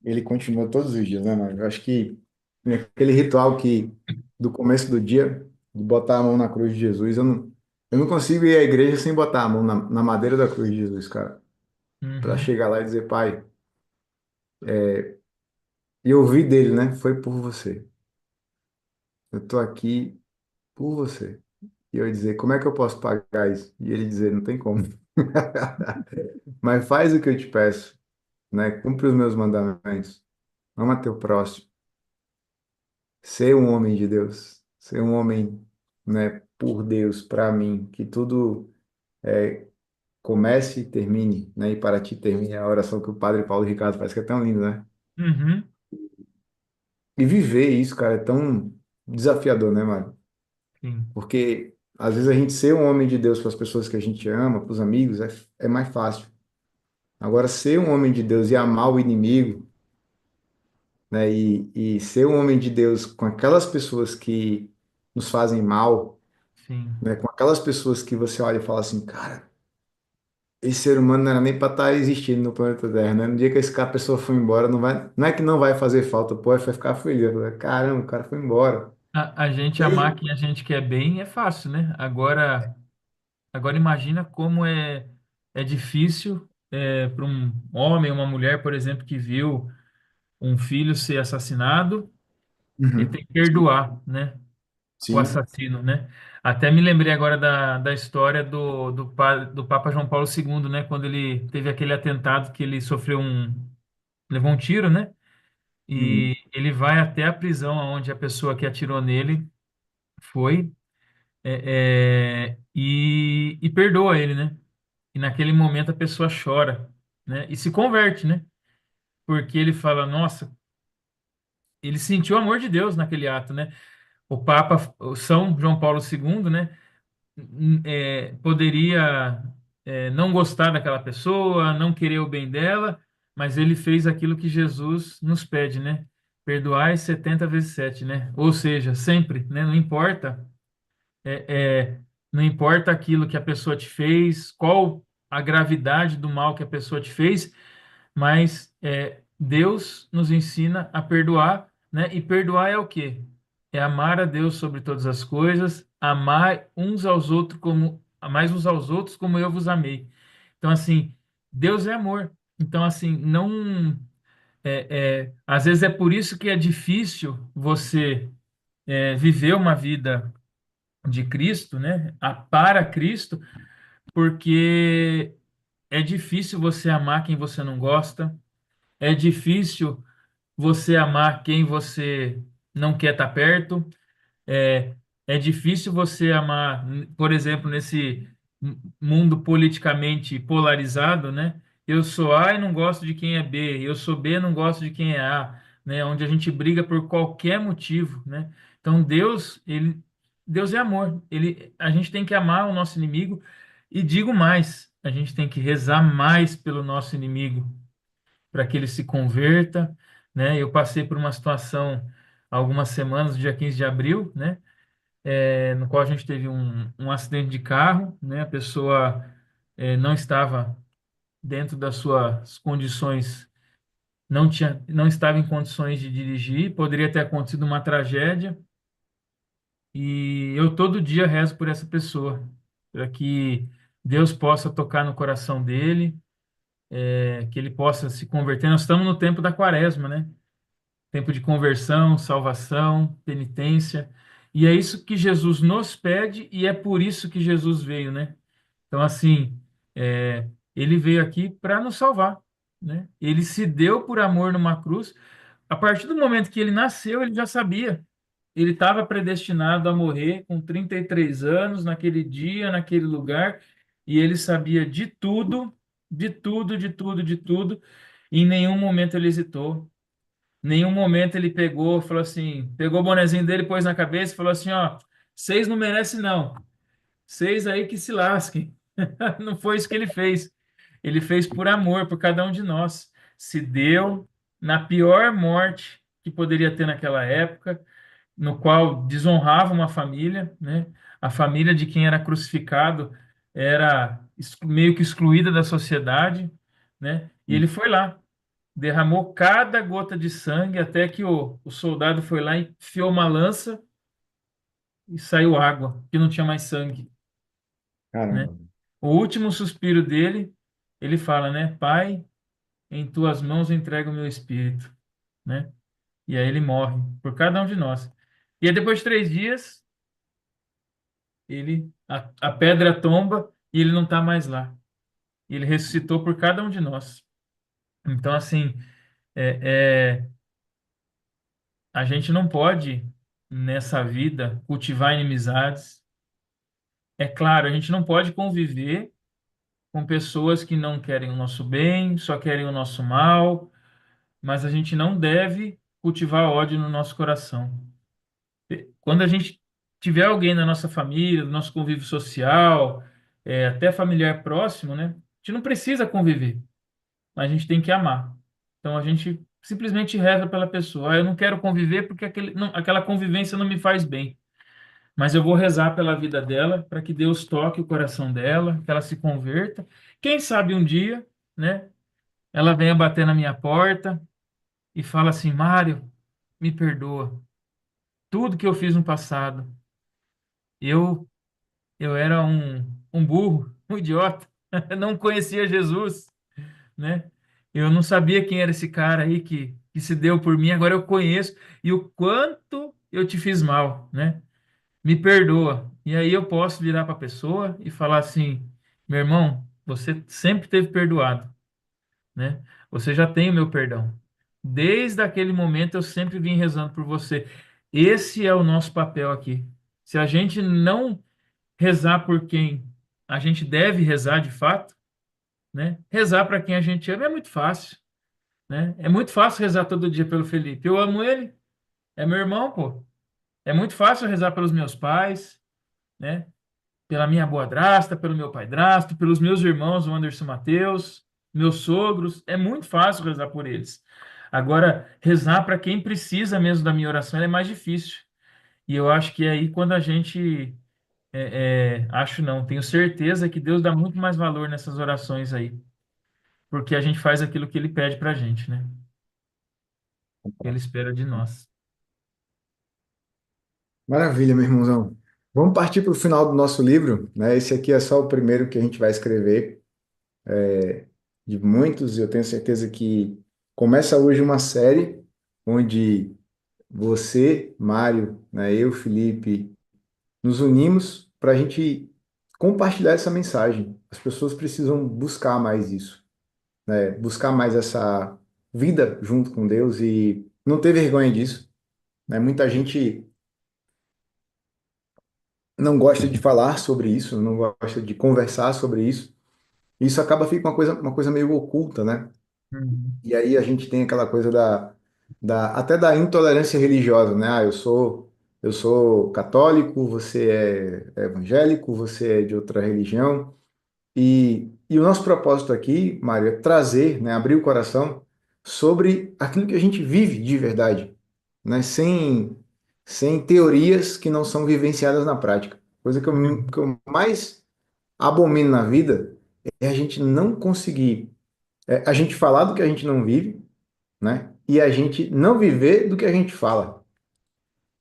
Ele continua todos os dias, né, mano? Eu acho que aquele ritual que do começo do dia, de botar a mão na cruz de Jesus, eu não consigo ir à igreja sem botar a mão na madeira da cruz de Jesus, cara. Para Uhum, chegar lá e dizer, Pai, e ouvir dele, né? Foi por você. Eu tô aqui por você. E eu dizer, como é que eu posso pagar isso? E ele dizer, não tem como. Mas faz o que eu te peço, né? Cumpre os meus mandamentos. Ama teu próximo. Ser um homem de Deus. Ser um homem, né? Por Deus, para mim. Que tudo comece e termine, né? E para ti termine a oração que o Padre Paulo Ricardo faz, que é tão lindo, né? uhum, E viver isso, cara, é tão desafiador, né, mano? sim, Porque às vezes a gente ser um homem de Deus para as pessoas que a gente ama, para os amigos, é mais fácil. Agora, ser um homem de Deus e amar o inimigo, né, e ser um homem de Deus com aquelas pessoas que nos fazem mal, sim. né, com aquelas pessoas que você olha e fala assim, cara, esse ser humano não era nem para estar existindo no planeta Terra, né? No dia que esse cara, a pessoa foi embora, não é que não vai fazer falta, pô, vai ficar feliz. Vai falar, caramba, o cara foi embora. A gente E amar aí, quem a gente quer bem é fácil, né? Agora imagina como é difícil para um homem, uma mulher, por exemplo, que viu um filho ser assassinado, ele uhum, tem que perdoar, né? O sim, assassino, né? Até me lembrei agora da história do Papa João Paulo II, né? Quando ele teve aquele atentado que ele levou um tiro, né? uhum, E ele vai até a prisão onde a pessoa que atirou nele foi, e perdoa ele, né? E naquele momento a pessoa chora, né? E se converte, né? Porque ele fala, nossa, ele sentiu o amor de Deus naquele ato, né? O Papa, o São João Paulo II, né? Poderia não gostar daquela pessoa, não querer o bem dela, mas ele fez aquilo que Jesus nos pede, né? Perdoai 70 vezes 7, né? Ou seja, sempre, né? É, é, não importa aquilo que a pessoa te fez, qual a gravidade do mal que a pessoa te fez, mas Deus nos ensina a perdoar, né? E perdoar é o quê? É amar a Deus sobre todas as coisas, amar uns aos outros como amais uns aos outros como eu vos amei. Então assim, Deus é amor. Então assim, não às vezes é por isso que é difícil você viver uma vida de Cristo, né? Para Cristo, porque é difícil você amar quem você não gosta. É difícil você amar quem você não quer estar perto. É, é difícil você amar, por exemplo, nesse mundo politicamente polarizado, né? Eu sou A e não gosto de quem é B, eu sou B e não gosto de quem é A, né? Onde a gente briga por qualquer motivo, né? Então Deus é amor. A gente tem que amar o nosso inimigo e digo mais, a gente tem que rezar mais pelo nosso inimigo, para que ele se converta, né? Eu passei por uma situação há algumas semanas, dia 15 de abril, né? No qual a gente teve um acidente de carro, né? A pessoa não estava dentro das suas condições, não estava em condições de dirigir, poderia ter acontecido uma tragédia, e eu todo dia rezo por essa pessoa, para que Deus possa tocar no coração dele, que ele possa se converter. Nós estamos no tempo da quaresma, né? Tempo de conversão, salvação, penitência. E é isso que Jesus nos pede e é por isso que Jesus veio, né? Então, assim, ele veio aqui para nos salvar, né? Ele se deu por amor numa cruz. A partir do momento que ele nasceu, ele já sabia. Ele estava predestinado a morrer com 33 anos, naquele dia, naquele lugar, e ele sabia de tudo, de tudo, de tudo, de tudo, e em nenhum momento ele hesitou. Nenhum momento ele pegou, falou assim, pegou o bonezinho dele, pôs na cabeça e falou assim, ó, vocês não merecem não. Vocês aí que se lasquem. Não foi isso que ele fez. Ele fez por amor, por cada um de nós. Se deu na pior morte que poderia ter naquela época, no qual desonrava uma família, né? A família de quem era crucificado era meio que excluída da sociedade, né? E ele foi lá, derramou cada gota de sangue até que o soldado foi lá e enfiou uma lança e saiu água, que não tinha mais sangue, né? Caramba. O último suspiro dele, ele fala, né? Pai, em tuas mãos eu entrego o meu espírito, né? E aí ele morre por cada um de nós. E aí, depois de 3 dias, a pedra tomba e ele não está mais lá. Ele ressuscitou por cada um de nós. Então, assim, é, a gente não pode, nessa vida, cultivar inimizades. É claro, a gente não pode conviver com pessoas que não querem o nosso bem, só querem o nosso mal, mas a gente não deve cultivar ódio no nosso coração. Quando a gente tiver alguém na nossa família, no nosso convívio social, até familiar próximo, né? A gente não precisa conviver, mas a gente tem que amar. Então a gente simplesmente reza pela pessoa. Ah, eu não quero conviver porque aquela convivência não me faz bem. Mas eu vou rezar pela vida dela, para que Deus toque o coração dela, que ela se converta. Quem sabe um dia, né? Ela venha bater na minha porta e fala assim: Mário, me perdoa. Tudo que eu fiz no passado, eu eu era um burro, um idiota. Eu não conhecia Jesus, né? Eu não sabia quem era esse cara aí que se deu por mim, agora eu conheço e o quanto eu te fiz mal, né? Me perdoa. E aí eu posso virar para a pessoa e falar assim: meu irmão, você sempre teve perdoado, né? Você já tem o meu perdão. Desde aquele momento eu sempre vim rezando por você. Esse é o nosso papel aqui. Se a gente não rezar por quem a gente deve rezar de fato, né? Rezar para quem a gente ama é muito fácil, né? É muito fácil rezar todo dia pelo Felipe. Eu amo ele, é meu irmão, pô. É muito fácil rezar pelos meus pais, né? Pela minha boadrasta, pelo meu padrasto, pelos meus irmãos, o Anderson e o Mateus, meus sogros. É muito fácil rezar por eles. Agora, rezar para quem precisa mesmo da minha oração é mais difícil. E eu acho que é aí quando a gente acho não, tenho certeza que Deus dá muito mais valor nessas orações aí, porque a gente faz aquilo que Ele pede para a gente, né? Que Ele espera de nós. Maravilha, meu irmãozão. Vamos partir para o final do nosso livro, né? Esse aqui é só o primeiro que a gente vai escrever, de muitos. Eu tenho certeza que começa hoje uma série onde você, Mário, né, eu, Felipe, nos unimos para a gente compartilhar essa mensagem. As pessoas precisam buscar mais isso, né? Buscar mais essa vida junto com Deus e não ter vergonha disso, né? Muita gente não gosta de falar sobre isso, não gosta de conversar sobre isso. Isso acaba ficando uma coisa meio oculta, né? Uhum. E aí a gente tem aquela coisa até da intolerância religiosa, né? Ah, eu sou católico, você é evangélico, você é de outra religião. E o nosso propósito aqui, Mário, é trazer, né, abrir o coração sobre aquilo que a gente vive de verdade, né? Sem teorias que não são vivenciadas na prática. Coisa Uhum. que eu mais abomino na vida é a gente não conseguir, a gente falar do que a gente não vive, né? E a gente não viver do que a gente fala.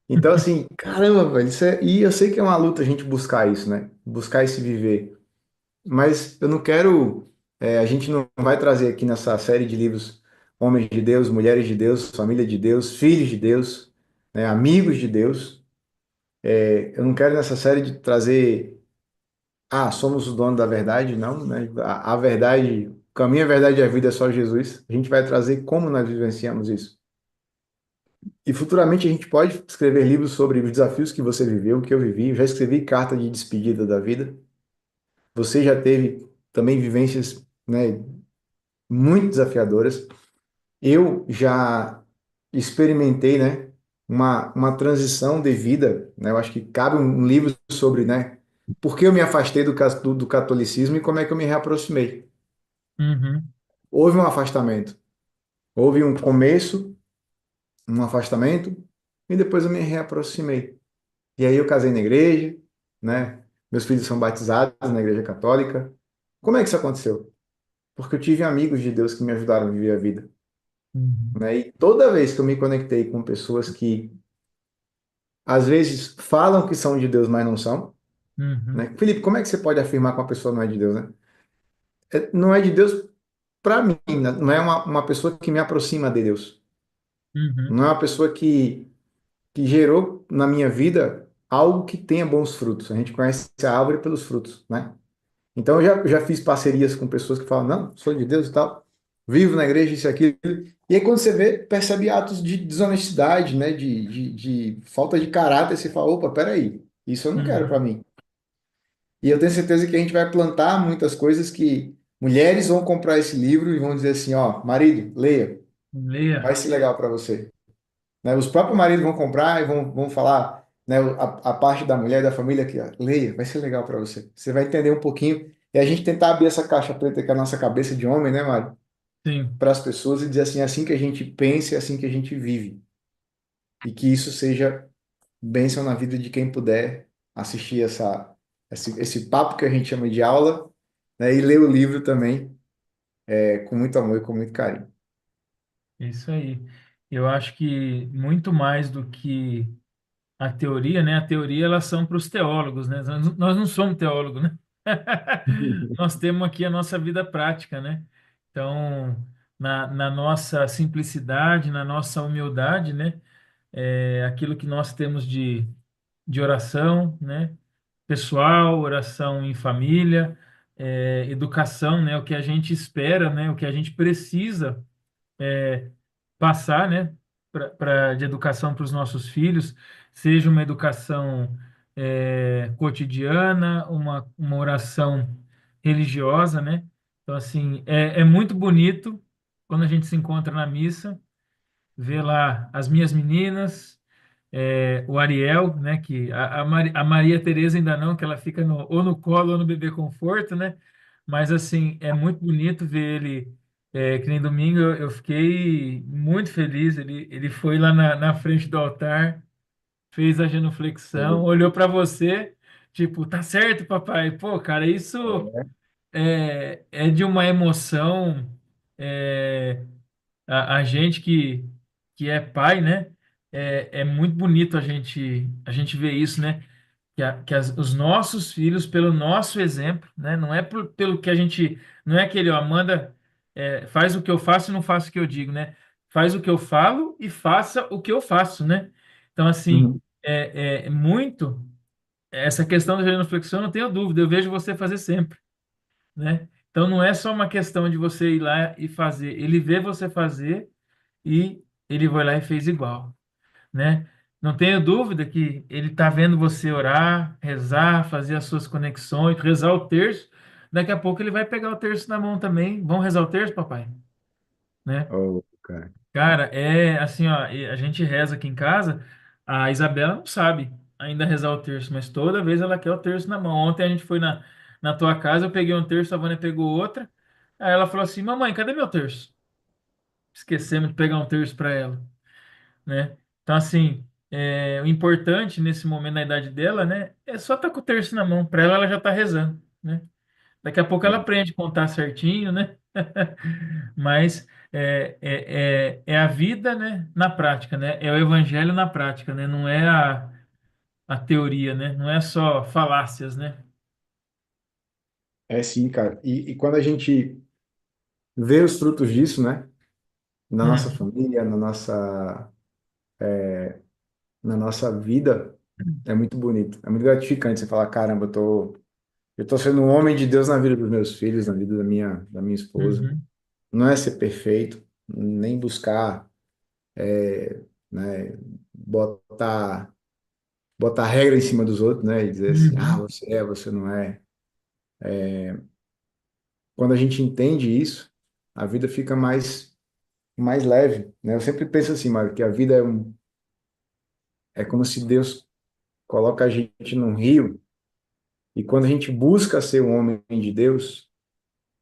Então, assim, caramba, velho, e eu sei que é uma luta a gente buscar isso, né? Buscar esse viver. Mas eu não quero, a gente não vai trazer aqui nessa série de livros homens de Deus, mulheres de Deus, família de Deus, filhos de Deus, né, amigos de Deus. Eu não quero nessa série de trazer, somos o dono da verdade, não, né? A verdade, o caminho, a verdade e a vida é só Jesus. A gente vai trazer como nós vivenciamos isso. E futuramente a gente pode escrever livros sobre os desafios que você viveu, que eu vivi. Eu já escrevi carta de despedida da vida. Você já teve também vivências, né, muito desafiadoras. Eu já. experimentei, né, uma transição de vida, né? Eu acho que cabe um livro sobre, né, por que eu me afastei do catolicismo e como é que eu me reaproximei. Uhum. Houve um afastamento, houve um começo, um afastamento, e depois eu me reaproximei. E aí eu casei na igreja, né? Meus filhos são batizados na igreja católica. Como é que isso aconteceu? Porque eu tive amigos de Deus que me ajudaram a viver a vida, Uhum. né? E toda vez que eu me conectei com pessoas que às vezes falam que são de Deus, mas não são, Uhum. né? Felipe, como é que você pode afirmar que uma pessoa não é de Deus, né? Não é de Deus para mim, né? Não é uma pessoa que me aproxima de Deus. Uhum. Não é uma pessoa que gerou na minha vida algo que tenha bons frutos. A gente conhece a árvore pelos frutos, né? Então eu já fiz parcerias com pessoas que falam, não, sou de Deus e tal, vivo na igreja, isso e aquilo. E aí quando você vê, percebe atos de desonestidade, né? De falta de caráter, você fala, opa, peraí, isso eu não quero para Uhum. mim. E eu tenho certeza que a gente vai plantar muitas coisas que mulheres vão comprar esse livro e vão dizer assim, ó, marido, leia, vai Leia. ser legal para você, né? Os próprios maridos vão comprar e vão falar, né, a parte da mulher, da família aqui, ó, leia, vai ser legal para você. Você vai entender um pouquinho e a gente tentar abrir essa caixa preta com a nossa cabeça de homem, né, Mário? Sim. Para as pessoas e dizer assim, é assim que a gente pensa, é assim que a gente vive. E que isso seja bênção na vida de quem puder assistir esse papo que a gente chama de aula, né, e ler o livro também, com muito amor e com muito carinho. Isso aí. Eu acho que muito mais do que a teoria, né? A teoria elas são para os teólogos, né? Nós não somos teólogos, né? Nós temos aqui a nossa vida prática, né? Então, na nossa simplicidade, na nossa humildade, né? Aquilo que nós temos de oração, né? Pessoal, oração em família, educação, né? O que a gente espera, né? O que a gente precisa passar, né, de educação para os nossos filhos, seja uma educação cotidiana, uma oração religiosa, né? Então, assim, é muito bonito quando a gente se encontra na missa, ver lá as minhas meninas, o Ariel, né, que a Maria Tereza ainda não, que ela fica ou no colo ou no bebê conforto, né? Mas assim, é muito bonito ver ele, que nem domingo eu fiquei muito feliz. Ele foi lá na frente do altar, fez a genuflexão, olhou para você, tipo, tá certo, papai. Pô, cara, isso é de uma emoção. é, a gente que é pai, né? É muito bonito a gente ver isso, né? Os nossos filhos, pelo nosso exemplo, né? Não é pelo que a gente. Não é aquele, ó, Amanda, faz o que eu faço e não faço o que eu digo, né? Faz o que eu falo e faça o que eu faço, né? Então, assim, Uhum. muito. Essa questão da genuflexão, não tenho dúvida, eu vejo você fazer sempre, né? Então, não é só uma questão de você ir lá e fazer, ele vê você fazer e ele foi lá e fez igual, né? Não tenho dúvida que ele está vendo você orar, rezar, fazer as suas conexões, rezar o terço. Daqui a pouco ele vai pegar o terço na mão também. Vamos rezar o terço, papai? Né? Oh, cara. Cara, é assim, ó, e a gente reza aqui em casa, a Isabela não sabe ainda rezar o terço, mas toda vez ela quer o terço na mão. Ontem a gente foi na tua casa, eu peguei um terço, a Vânia pegou outra. Aí ela falou assim: Mamãe, cadê meu terço? Esquecemos de pegar um terço para ela, né? Então, assim, o importante nesse momento na idade dela, né, é só estar com o terço na mão. Para ela já está rezando, né? Daqui a pouco ela aprende a contar certinho, né? Mas é a vida, né, na prática, né? É o evangelho na prática, né? Não é a teoria, né? Não é só falácias, né? É sim, cara. E quando a gente vê os frutos disso, né? Na nossa Hum, família, na nossa vida, é muito bonito. É muito gratificante você falar, caramba, eu tô sendo um homem de Deus na vida dos meus filhos, na vida da minha esposa. uhum, Não é ser perfeito, nem buscar, né, botar, botar regra em cima dos outros, né? E dizer assim, uhum, você é, você não é. Quando a gente entende isso, a vida fica mais mais leve, né? Eu sempre penso assim, Mário, que a vida é como se Deus coloca a gente num rio e quando a gente busca ser um homem de Deus,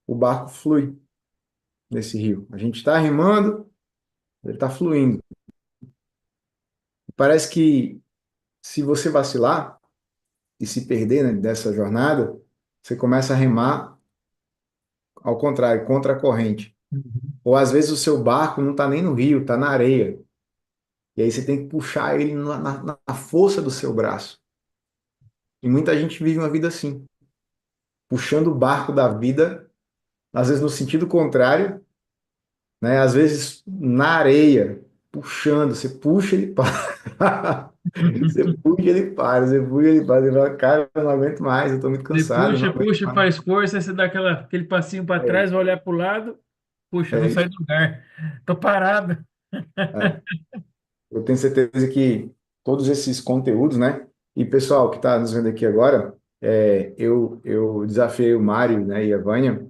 o barco flui nesse rio. A gente está remando, ele está fluindo. Parece que se você vacilar e se perder, né, dessa jornada, você começa a remar ao contrário, contra a corrente. Uhum. Ou às vezes o seu barco não está nem no rio, está na areia. E aí você tem que puxar ele na força do seu braço. E muita gente vive uma vida assim, puxando o barco da vida, às vezes no sentido contrário, né? Às vezes na areia, puxando. Você puxa, ele para. Você puxa, ele para. Você puxa, ele para. Você fala, cara, eu não aguento mais, eu estou muito Você cansado, eu não puxa, aguento puxa, mais. faz força, aí você dá aquele passinho para É, trás, vai olhar para o lado, puxa, não é sai isso. do lugar. Tô parado. É. Eu tenho certeza que todos esses conteúdos, né? E pessoal que está nos vendo aqui agora, eu desafiei o Mário, né, e a Vânia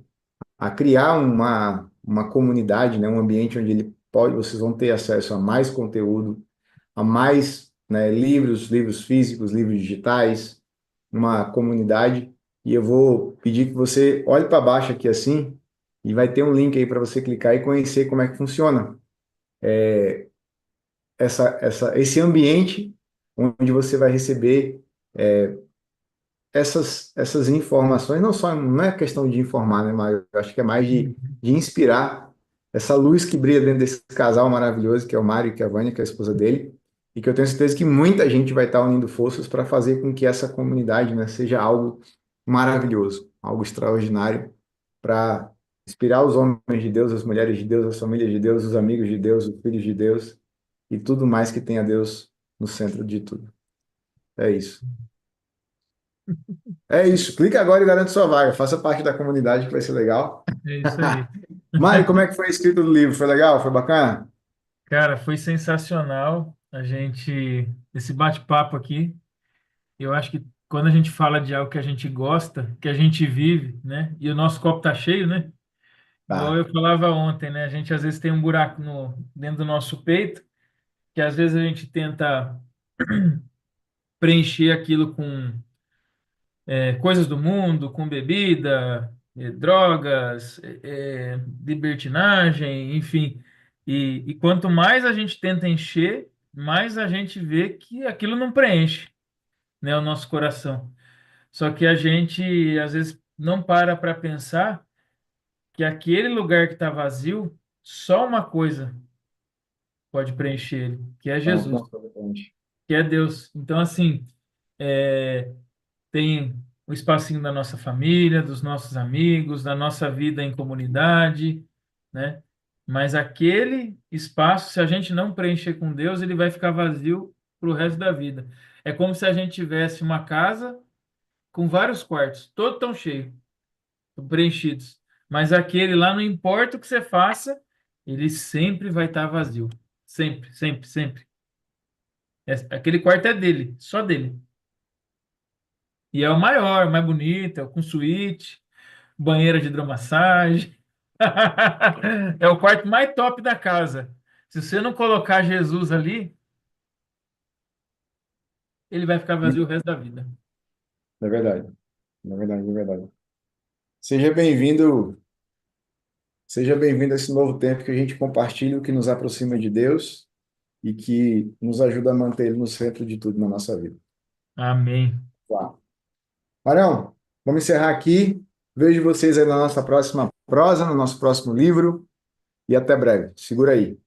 a criar uma comunidade, né, um ambiente onde vocês vão ter acesso a mais conteúdo, a mais, né, livros físicos, livros digitais, uma comunidade. E eu vou pedir que você olhe para baixo aqui assim, e vai ter um link aí para você clicar e conhecer como é que funciona esse ambiente onde você vai receber essas informações, não é questão de informar, né, mas eu acho que é mais Uhum. de inspirar essa luz que brilha dentro desse casal maravilhoso, que é o Mário e que é a Vânia, que é a esposa dele, e que eu tenho certeza que muita gente vai estar unindo forças para fazer com que essa comunidade, né, seja algo maravilhoso, algo extraordinário, para inspirar os homens de Deus, as mulheres de Deus, as famílias de Deus, os amigos de Deus, os filhos de Deus, e tudo mais que tenha Deus no centro de tudo. É isso. É isso. Clica agora e garante sua vaga. Faça parte da comunidade que vai ser legal. É isso aí. Mari, como é que foi a escrita do livro? Foi legal? Foi bacana? Cara, foi sensacional esse bate-papo aqui. Eu acho que quando a gente fala de algo que a gente gosta, que a gente vive, né? E o nosso copo tá cheio, né? Igual Tá. eu falava ontem, né? A gente às vezes tem um buraco dentro do nosso peito, que às vezes a gente tenta preencher aquilo com coisas do mundo, com bebida, drogas, libertinagem, enfim. E quanto mais a gente tenta encher, mais a gente vê que aquilo não preenche, né, o nosso coração. Só que a gente, às vezes, não para pensar que aquele lugar que está vazio, só uma coisa pode preencher ele, que é Não, Jesus, não, foi bastante. que é Deus. Então, assim, tem o espacinho da nossa família, dos nossos amigos, da nossa vida em comunidade, né? Mas aquele espaço, se a gente não preencher com Deus, ele vai ficar vazio para o resto da vida. É como se a gente tivesse uma casa com vários quartos, todos tão cheios, preenchidos. Mas aquele lá, não importa o que você faça, ele sempre vai estar vazio. Sempre, sempre, sempre. Aquele quarto é dele, só dele. E é o maior, o mais bonito, é o com suíte, banheira de hidromassagem. É o quarto mais top da casa. Se você não colocar Jesus ali, ele vai ficar vazio o resto da vida. É verdade. É verdade, é verdade. Seja bem-vindo, seja bem-vindo a esse novo tempo que a gente compartilha o que nos aproxima de Deus e que nos ajuda a manter Ele no centro de tudo na nossa vida. Amém. Tá. Marão, vamos encerrar aqui. Vejo vocês aí na nossa próxima prosa, no nosso próximo livro e até breve. Segura aí.